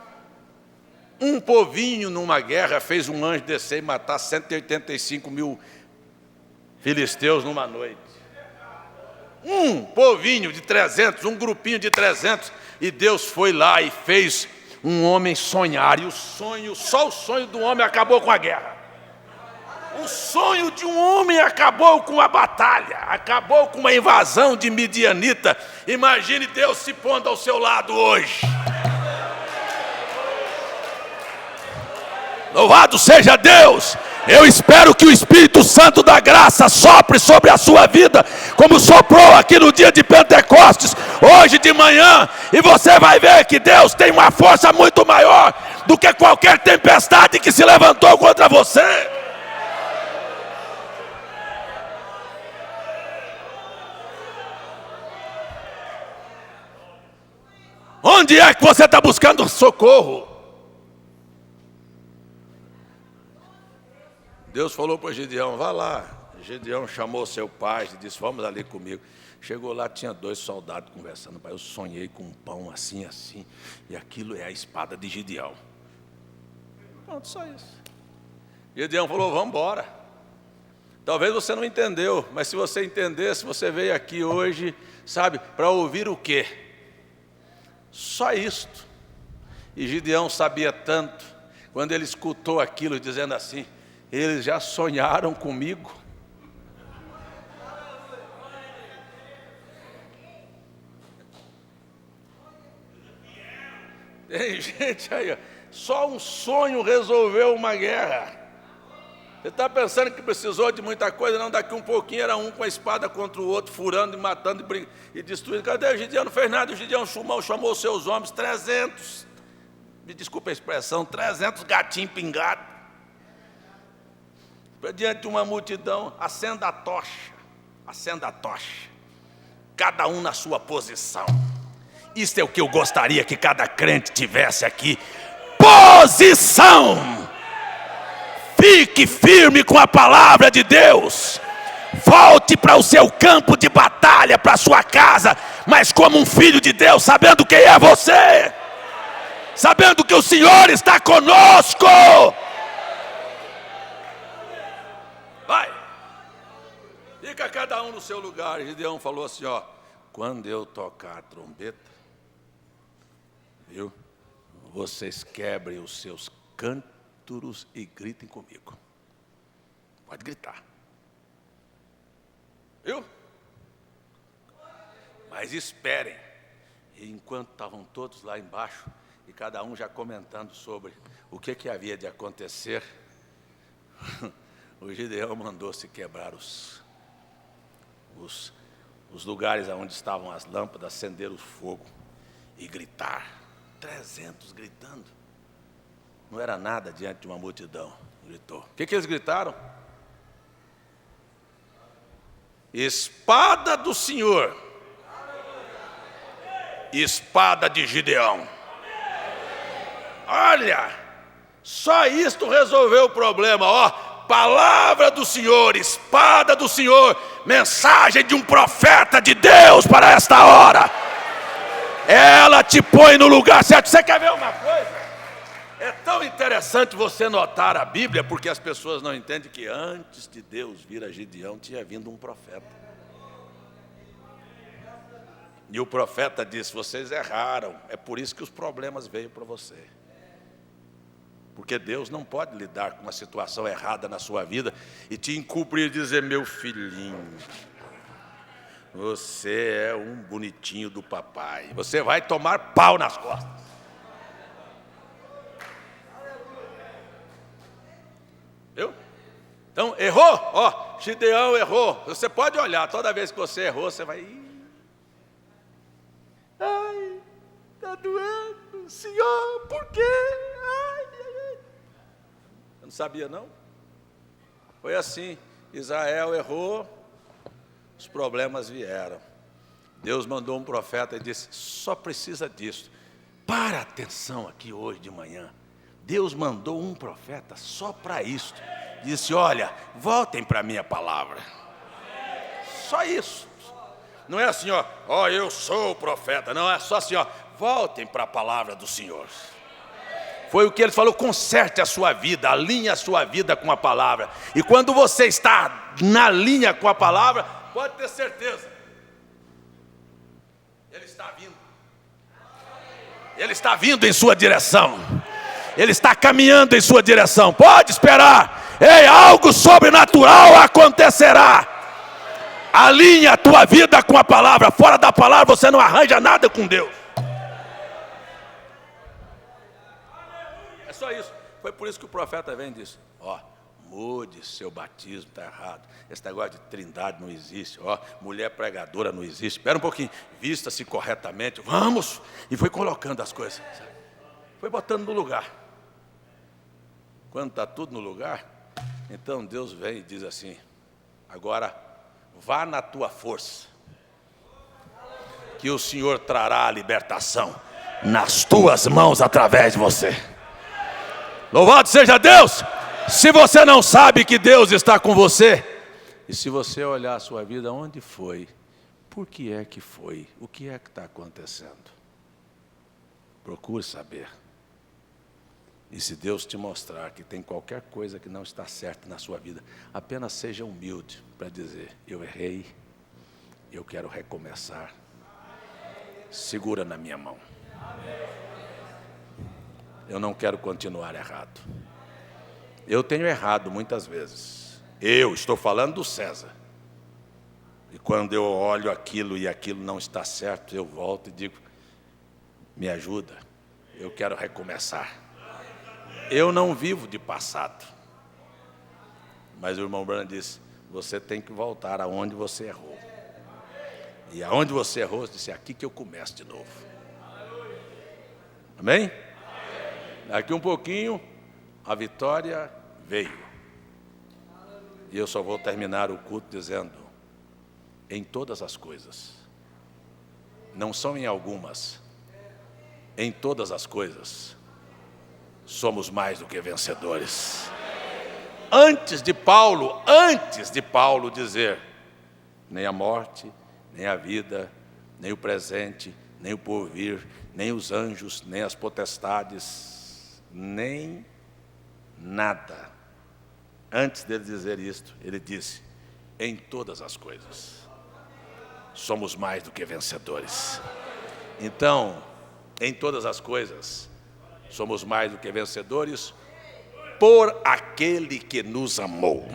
Um povinho numa guerra fez um anjo descer e matar 185 mil filisteus numa noite. Um povinho de 300, um grupinho de 300, e Deus foi lá e fez um homem sonhar, e só o sonho do homem acabou com a guerra. O sonho de um homem acabou com a batalha, acabou com uma invasão de midianita. Imagine Deus se pondo ao seu lado hoje. Louvado seja Deus! Eu espero que o Espírito Santo da graça sopre sobre a sua vida, como soprou aqui no dia de Pentecostes, hoje de manhã, e você vai ver que Deus tem uma força muito maior do que qualquer tempestade que se levantou contra você. Onde é que você está buscando socorro? Deus falou para Gideão, vá lá. Gideão chamou seu pai e disse, vamos ali comigo. Chegou lá, tinha 2 soldados conversando. Pai, eu sonhei com um pão assim, assim, e aquilo é a espada de Gideão. Pronto, só isso. Gideão falou, vamos embora. Talvez você não entendeu, mas se você entendesse, você veio aqui hoje, sabe, para ouvir o quê? Só isto. E Gideão sabia tanto, quando ele escutou aquilo, dizendo assim, eles já sonharam comigo. Tem gente aí, ó, só um sonho resolveu uma guerra. Você está pensando que precisou de muita coisa? Não, daqui um pouquinho era um com a espada contra o outro, furando e matando e destruindo. Cadê o Gideão? Não fez nada. O Gideão chamou os seus homens, 300, me desculpa a expressão, 300 gatinhos pingados. Diante de uma multidão, acenda a tocha, cada um na sua posição. Isso é o que eu gostaria que cada crente tivesse aqui, posição. Fique firme com a palavra de Deus, volte para o seu campo de batalha, para a sua casa, mas como um filho de Deus, sabendo quem é você, sabendo que o Senhor está conosco. Vai, fica cada um no seu lugar. Gideão falou assim, ó, quando eu tocar a trombeta, viu, vocês quebrem os seus cântaros e gritem comigo. Pode gritar, viu? Mas esperem. E enquanto estavam todos lá embaixo, e cada um já comentando sobre o que havia de acontecer, o Gideão mandou se quebrar os lugares onde estavam as lâmpadas, acender o fogo e gritar. 300 gritando. Não era nada diante de uma multidão. Gritou. O que eles gritaram? Espada do Senhor. Espada de Gideão. Olha, só isto resolveu o problema, ó. Palavra do Senhor, espada do Senhor, mensagem de um profeta de Deus para esta hora. Ela te põe no lugar certo. Você quer ver uma coisa? É tão interessante você notar a Bíblia, porque as pessoas não entendem que antes de Deus vir a Gideão, tinha vindo um profeta. E o profeta disse: vocês erraram, é por isso que os problemas veio para você. Porque Deus não pode lidar com uma situação errada na sua vida e te encobrir e dizer: meu filhinho, você é um bonitinho do papai, você vai tomar pau nas costas. Viu? Então, errou? Ó, Gideão errou. Você pode olhar, toda vez que você errou, você vai... Ai, está doendo, Senhor, por quê? Ai, ai, ai. Eu não sabia, não? Foi assim, Israel errou, os problemas vieram. Deus mandou um profeta e disse: só precisa disso. Para atenção aqui hoje de manhã. Deus mandou um profeta só para isso. Disse: olha, voltem para a minha palavra. Só isso. Não é assim, ó, eu sou o profeta. Não, é só assim, ó, voltem para a palavra do Senhor. Foi o que ele falou: conserte a sua vida, alinhe a sua vida com a palavra. E quando você está na linha com a palavra, pode ter certeza, Ele está vindo. Ele está vindo em sua direção. Ele está caminhando em sua direção. Pode esperar. Ei, algo sobrenatural acontecerá. Alinha a tua vida com a palavra. Fora da palavra você não arranja nada com Deus. É só isso. Foi por isso que o profeta vem e disse: ó, mude seu batismo, está errado. Esse negócio de trindade não existe. Ó, mulher pregadora não existe. Espera um pouquinho, vista-se corretamente. Vamos. E foi colocando as coisas. Foi botando no lugar. Quando está tudo no lugar, então Deus vem e diz assim: agora vá na tua força, que o Senhor trará a libertação nas tuas mãos através de você. Louvado seja Deus! Se você não sabe que Deus está com você, e se você olhar a sua vida, onde foi? Por que é que foi? O que é que está acontecendo? Procure saber. E se Deus te mostrar que tem qualquer coisa que não está certa na sua vida, apenas seja humilde para dizer: eu errei, eu quero recomeçar. Segura na minha mão. Eu não quero continuar errado. Eu tenho errado muitas vezes. Eu estou falando do César. E quando eu olho aquilo e aquilo não está certo, eu volto e digo: me ajuda, eu quero recomeçar. Eu não vivo de passado. Mas o irmão Branham disse: você tem que voltar aonde você errou. E aonde você errou, disse: é aqui que eu começo de novo. Amém? Daqui um pouquinho, a vitória veio. E eu só vou terminar o culto dizendo: em todas as coisas, não são em algumas, em todas as coisas, somos mais do que vencedores. Antes de Paulo dizer: nem a morte, nem a vida, nem o presente, nem o porvir, nem os anjos, nem as potestades, nem nada. Antes dele dizer isto, ele disse: em todas as coisas, somos mais do que vencedores. Então, em todas as coisas, somos mais do que vencedores por aquele que nos amou.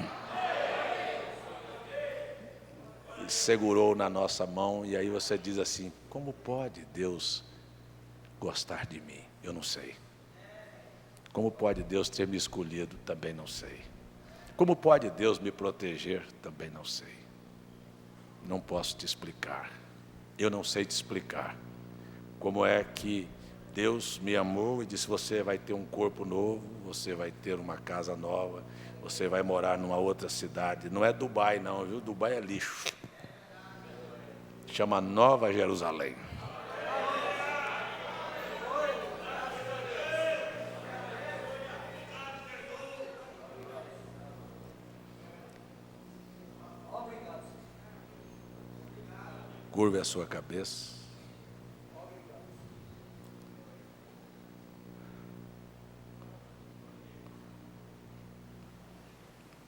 E segurou na nossa mão, e aí você diz assim: como pode Deus gostar de mim? Eu não sei. Como pode Deus ter me escolhido? Também não sei. Como pode Deus me proteger? Também não sei. Não posso te explicar. Eu não sei te explicar como é que Deus me amou e disse: você vai ter um corpo novo, você vai ter uma casa nova, você vai morar numa outra cidade. Não é Dubai não, viu? Dubai é lixo. Chama Nova Jerusalém. Curve a sua cabeça.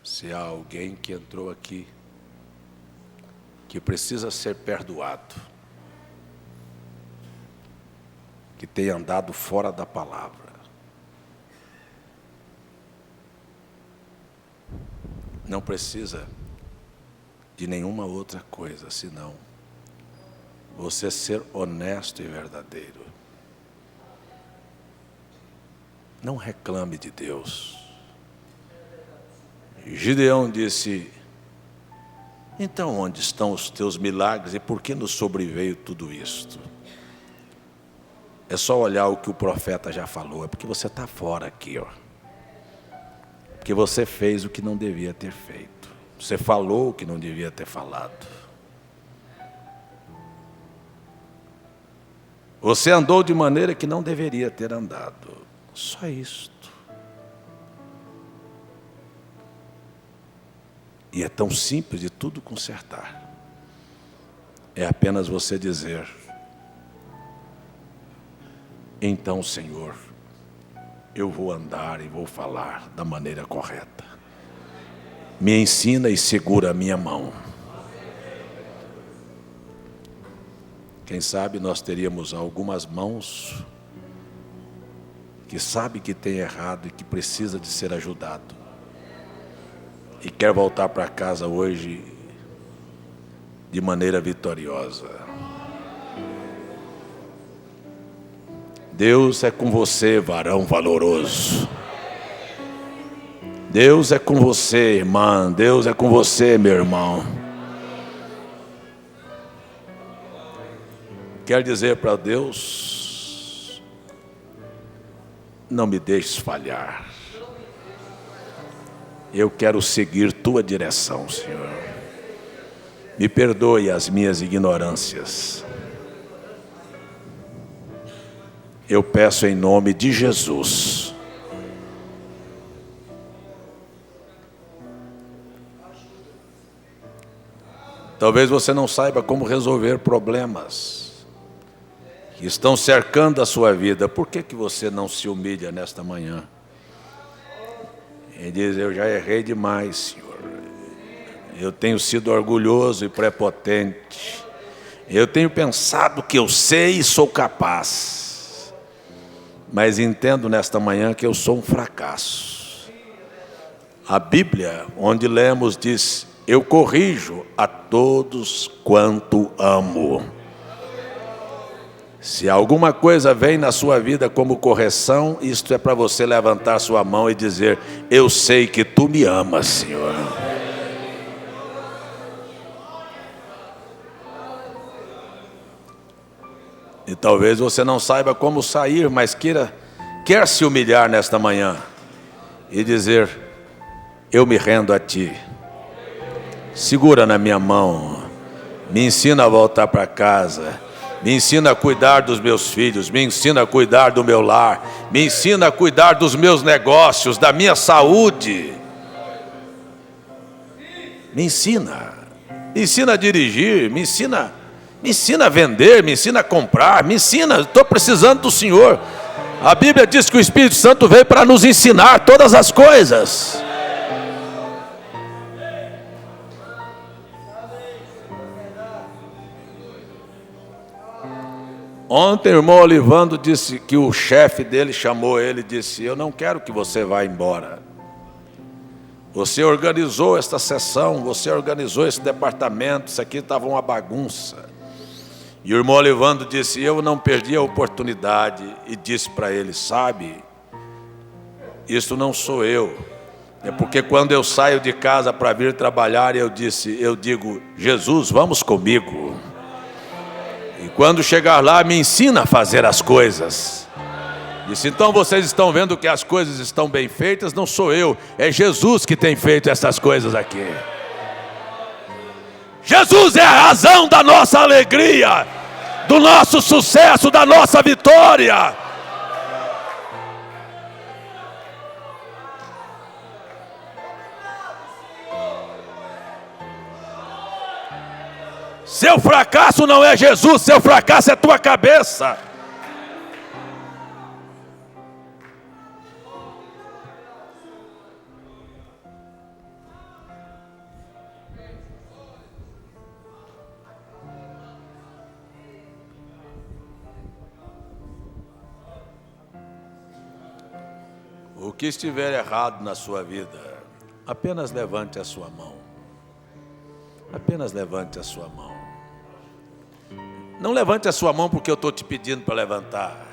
Se há alguém que entrou aqui, que precisa ser perdoado, que tem andado fora da palavra, não precisa de nenhuma outra coisa, senão você ser honesto e verdadeiro. Não reclame de Deus. Gideão disse: então onde estão os teus milagres e por que nos sobreveio tudo isto? É só olhar o que o profeta já falou, é porque você está fora aqui, ó. Porque você fez o que não devia ter feito. Você falou o que não devia ter falado. Você andou de maneira que não deveria ter andado. Só isto. E é tão simples de tudo consertar. É apenas você dizer: então, Senhor, eu vou andar e vou falar da maneira correta. Me ensina e segura a minha mão. Quem sabe nós teríamos algumas mãos que sabe que tem errado e que precisa de ser ajudado. E quer voltar para casa hoje de maneira vitoriosa. Deus é com você, varão valoroso. Deus é com você, irmã. Deus é com você, meu irmão. Quer dizer para Deus: não me deixes falhar. Eu quero seguir tua direção, Senhor. Me perdoe as minhas ignorâncias. Eu peço em nome de Jesus. Talvez você não saiba como resolver problemas que estão cercando a sua vida. Por que você não se humilha nesta manhã? Ele diz: eu já errei demais, Senhor. Eu tenho sido orgulhoso e prepotente. Eu tenho pensado que eu sei e sou capaz. Mas entendo nesta manhã que eu sou um fracasso. A Bíblia, onde lemos, diz: eu corrijo a todos quanto amo. Se alguma coisa vem na sua vida como correção, isto é para você levantar sua mão e dizer: eu sei que tu me amas, Senhor. E talvez você não saiba como sair, mas quer se humilhar nesta manhã e dizer: eu me rendo a ti. Segura na minha mão, me ensina a voltar para casa. Me ensina a cuidar dos meus filhos, me ensina a cuidar do meu lar, me ensina a cuidar dos meus negócios, da minha saúde. Me ensina a dirigir, me ensina a vender, me ensina a comprar, me ensina, estou precisando do Senhor. A Bíblia diz que o Espírito Santo veio para nos ensinar todas as coisas. Ontem o irmão Olivando disse que o chefe dele chamou ele e disse: eu não quero que você vá embora. Você organizou esta sessão, você organizou esse departamento, isso aqui estava uma bagunça. E o irmão Olivando disse: eu não perdi a oportunidade, e disse para ele: sabe, isso não sou eu. É porque quando eu saio de casa para vir trabalhar, eu digo: Jesus, vamos comigo. E quando chegar lá, me ensina a fazer as coisas. Disse: então vocês estão vendo que as coisas estão bem feitas, não sou eu, é Jesus que tem feito essas coisas aqui. Jesus é a razão da nossa alegria, do nosso sucesso, da nossa vitória. Seu fracasso não é Jesus, seu fracasso é tua cabeça. O que estiver errado na sua vida, apenas levante a sua mão. Apenas levante a sua mão. Não levante a sua mão porque eu estou te pedindo para levantar.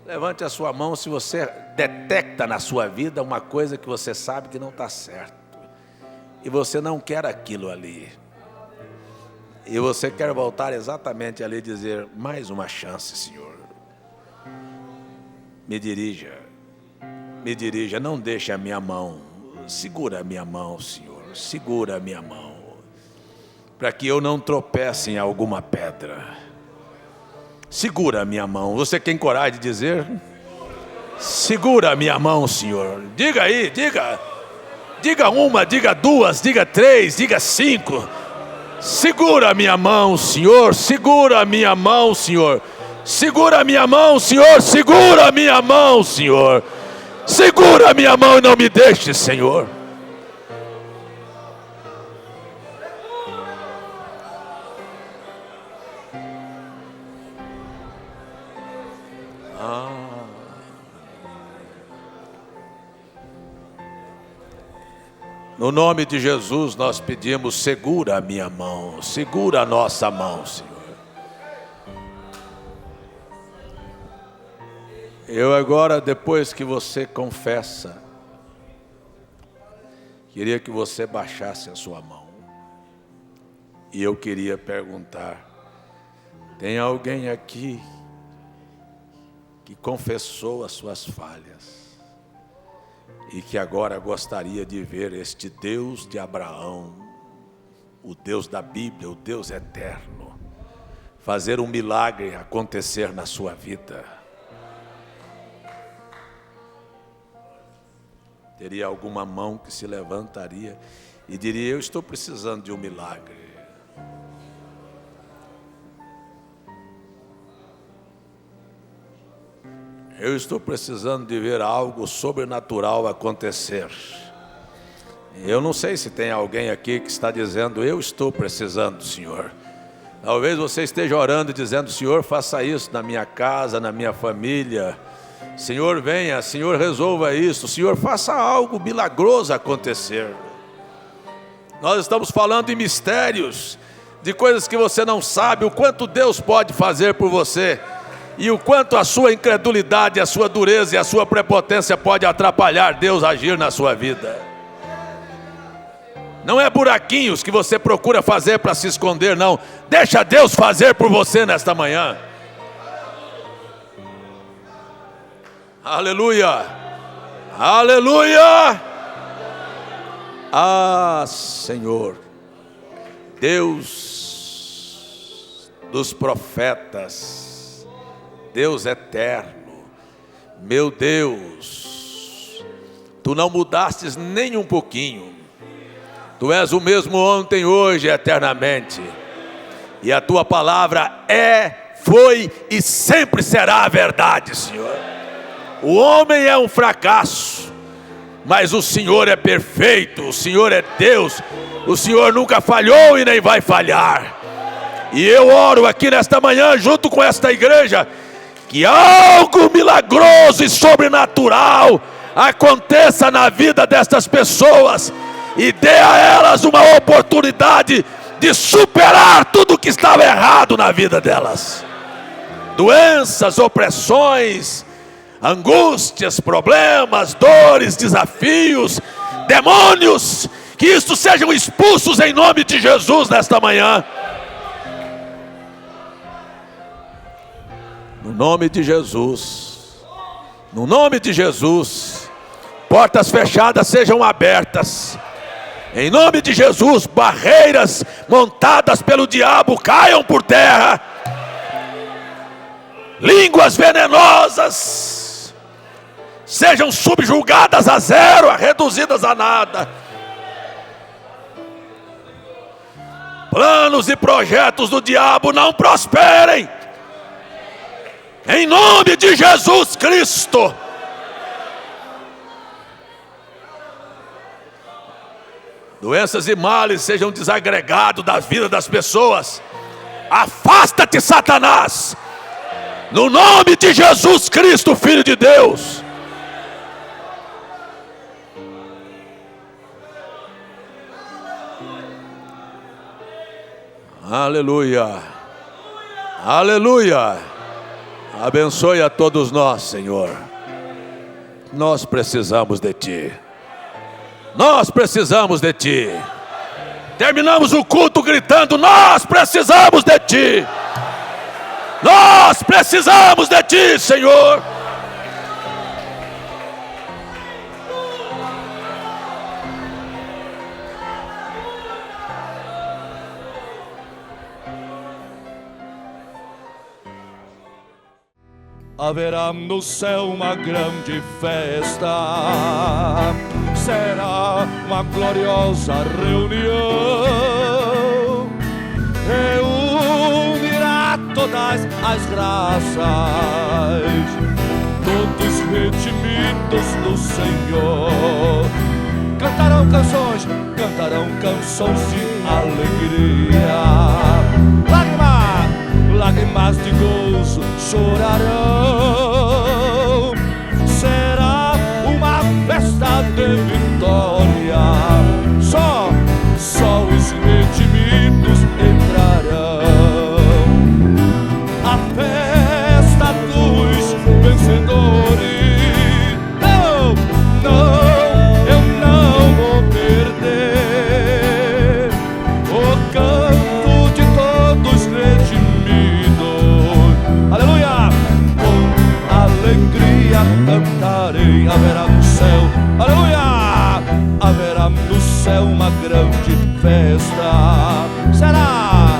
Levante a sua mão se você detecta na sua vida uma coisa que você sabe que não está certo. E você não quer aquilo ali. E você quer voltar exatamente ali e dizer, mais uma chance, Senhor. Me dirija, não deixe a minha mão. Segura a minha mão, Senhor. Segura a minha mão. Para que eu não tropece em alguma pedra. Segura a minha mão. Você tem coragem de dizer? Segura a minha mão, Senhor. Diga aí, diga. Diga uma, diga duas, diga três, diga cinco. Segura a minha mão, Senhor. Segura a minha mão, Senhor. Segura a minha mão, Senhor. Segura a minha mão, Senhor. Segura a minha mão e não me deixe, Senhor. No nome de Jesus nós pedimos, segura a minha mão, segura a nossa mão, Senhor. Eu agora, depois que você confessa, queria que você baixasse a sua mão. E eu queria perguntar, tem alguém aqui que confessou as suas falhas e que agora gostaria de ver este Deus de Abraão, o Deus da Bíblia, o Deus eterno, fazer um milagre acontecer na sua vida? Teria alguma mão que se levantaria e diria, eu estou precisando de um milagre. Eu estou precisando de ver algo sobrenatural acontecer. Eu não sei se tem alguém aqui que está dizendo, eu estou precisando, Senhor. Talvez você esteja orando e dizendo, Senhor, faça isso na minha casa, na minha família. Senhor, venha, Senhor, resolva isso. Senhor, faça algo milagroso acontecer. Nós estamos falando de mistérios, de coisas que você não sabe, o quanto Deus pode fazer por você. E o quanto a sua incredulidade, a sua dureza e a sua prepotência pode atrapalhar Deus agir na sua vida. Não é buraquinhos que você procura fazer para se esconder, não. Deixa Deus fazer por você nesta manhã. Aleluia! Aleluia! Ah, Senhor, Deus dos profetas, Deus eterno, meu Deus, Tu não mudastes nem um pouquinho. Tu és o mesmo ontem, hoje, eternamente. E a Tua palavra é, foi e sempre será a verdade, Senhor. O homem é um fracasso, mas o Senhor é perfeito, o Senhor é Deus, o Senhor nunca falhou e nem vai falhar. E eu oro aqui nesta manhã, junto com esta igreja, que algo milagroso e sobrenatural aconteça na vida destas pessoas e dê a elas uma oportunidade de superar tudo que estava errado na vida delas. Doenças, opressões, angústias, problemas, dores, desafios, demônios, que isto sejam expulsos em nome de Jesus nesta manhã. No nome de Jesus, no nome de Jesus, portas fechadas sejam abertas. Em nome de Jesus, barreiras montadas pelo diabo caiam por terra. Línguas venenosas sejam subjugadas a zero, reduzidas a nada. Planos e projetos do diabo não prosperem. Em nome de Jesus Cristo. Doenças e males sejam desagregados da vida das pessoas. Afasta-te, Satanás. No nome de Jesus Cristo, Filho de Deus. Aleluia. Aleluia. Abençoe a todos nós, Senhor. Nós precisamos de Ti. Nós precisamos de Ti. Terminamos o culto gritando: nós precisamos de Ti. Nós precisamos de Ti, Senhor. Haverá no céu uma grande festa, será uma gloriosa reunião, reunirá todas as raças, todos redimidos do Senhor. Cantarão canções de alegria. Lágrimas de gozo chorarão. Será uma festa de vitória. Só os redimidos entrarão. A festa dos vencedores. Não, eu não vou perder o canto de todos redimidos. Aleluia! Com alegria cantarei. Haverá no céu, aleluia! Haverá no céu uma grande festa. Será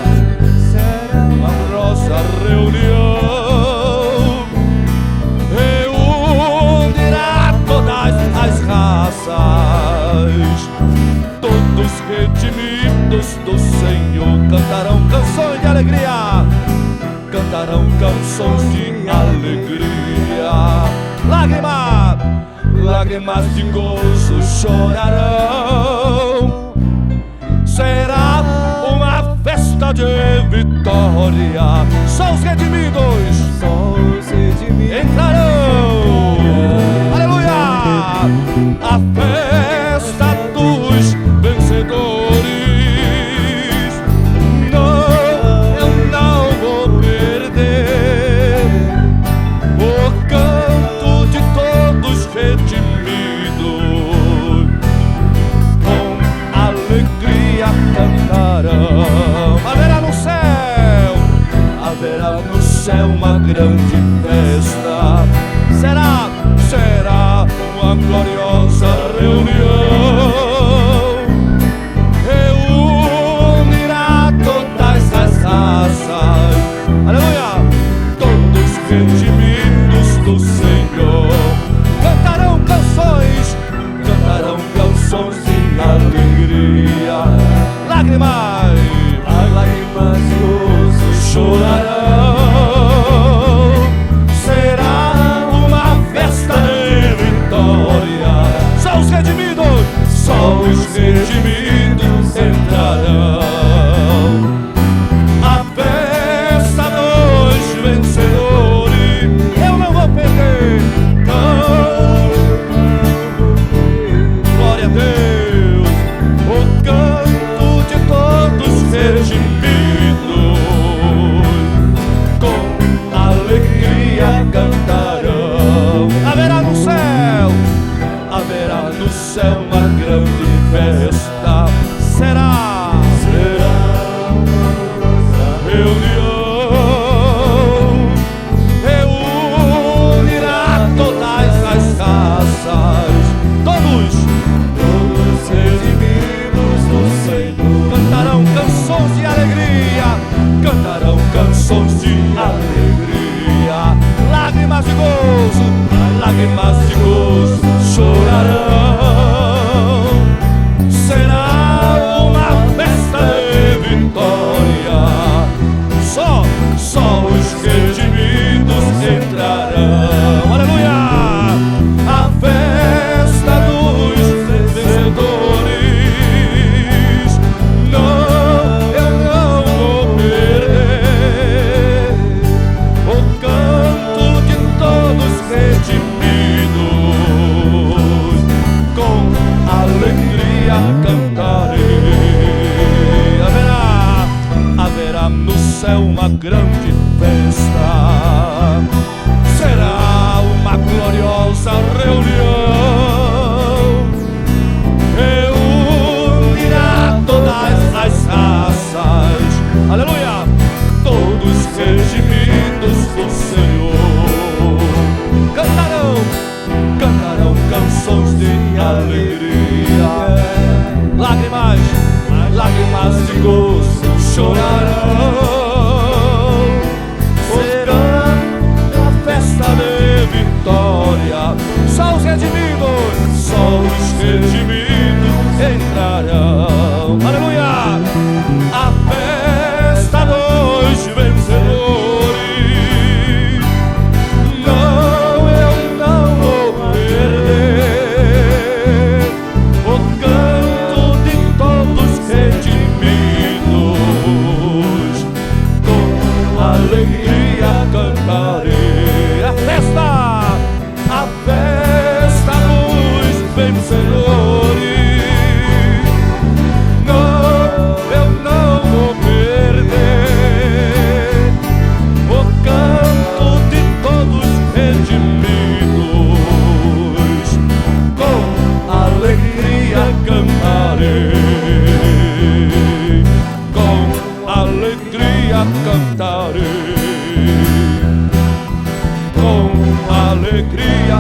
uma gloriosa reunião, reunirá todas as raças, todos redimidos do Senhor. Cantarão canções de alegria. Cantarão canções de alegria. Lágrimas de gozo chorarão. Será uma festa de vitória. Só os redimidos entrarão. Aleluia! A festa dos vencedores. Haverá uma grande festa. Será uma gloriosa reunião, reunirá todas as raças. Aleluia! Todos redimidos do Senhor. Cantarão canções de alegria. Lágrimas de gozo chorarão. Será uma festa de vitória. Só os redimidos entrarão. A festa dos vencedores. Eu não vou perder. Glória a Deus. O canto de todos redimidos, com alegria cantarão. Haverá no céu uma grande festa. Será reunião, reunirá todas as raças, todos redimidos do Senhor. Cantarão canções de alegria. Cantarão canções de alegria. Lágrimas de gozo chorarão. Será uma festa de vitória. haverá no céu uma grande festa. Será uma gloriosa reunião, reunirá todas as raças, aleluia, todos redimidos do Senhor. Cantarão canções de alegria, lágrimas de gozo chorarão, será a festa de vitória. Só os redimidos entrarão, aleluia, a festa dos vencedores. Não, eu não vou perder o canto de todos redimidos, com alegria cantarei a festa dos vencedores. Não, eu não vou perder o canto de todos redimidos, com alegria cantarei, com alegria cantarei, com alegria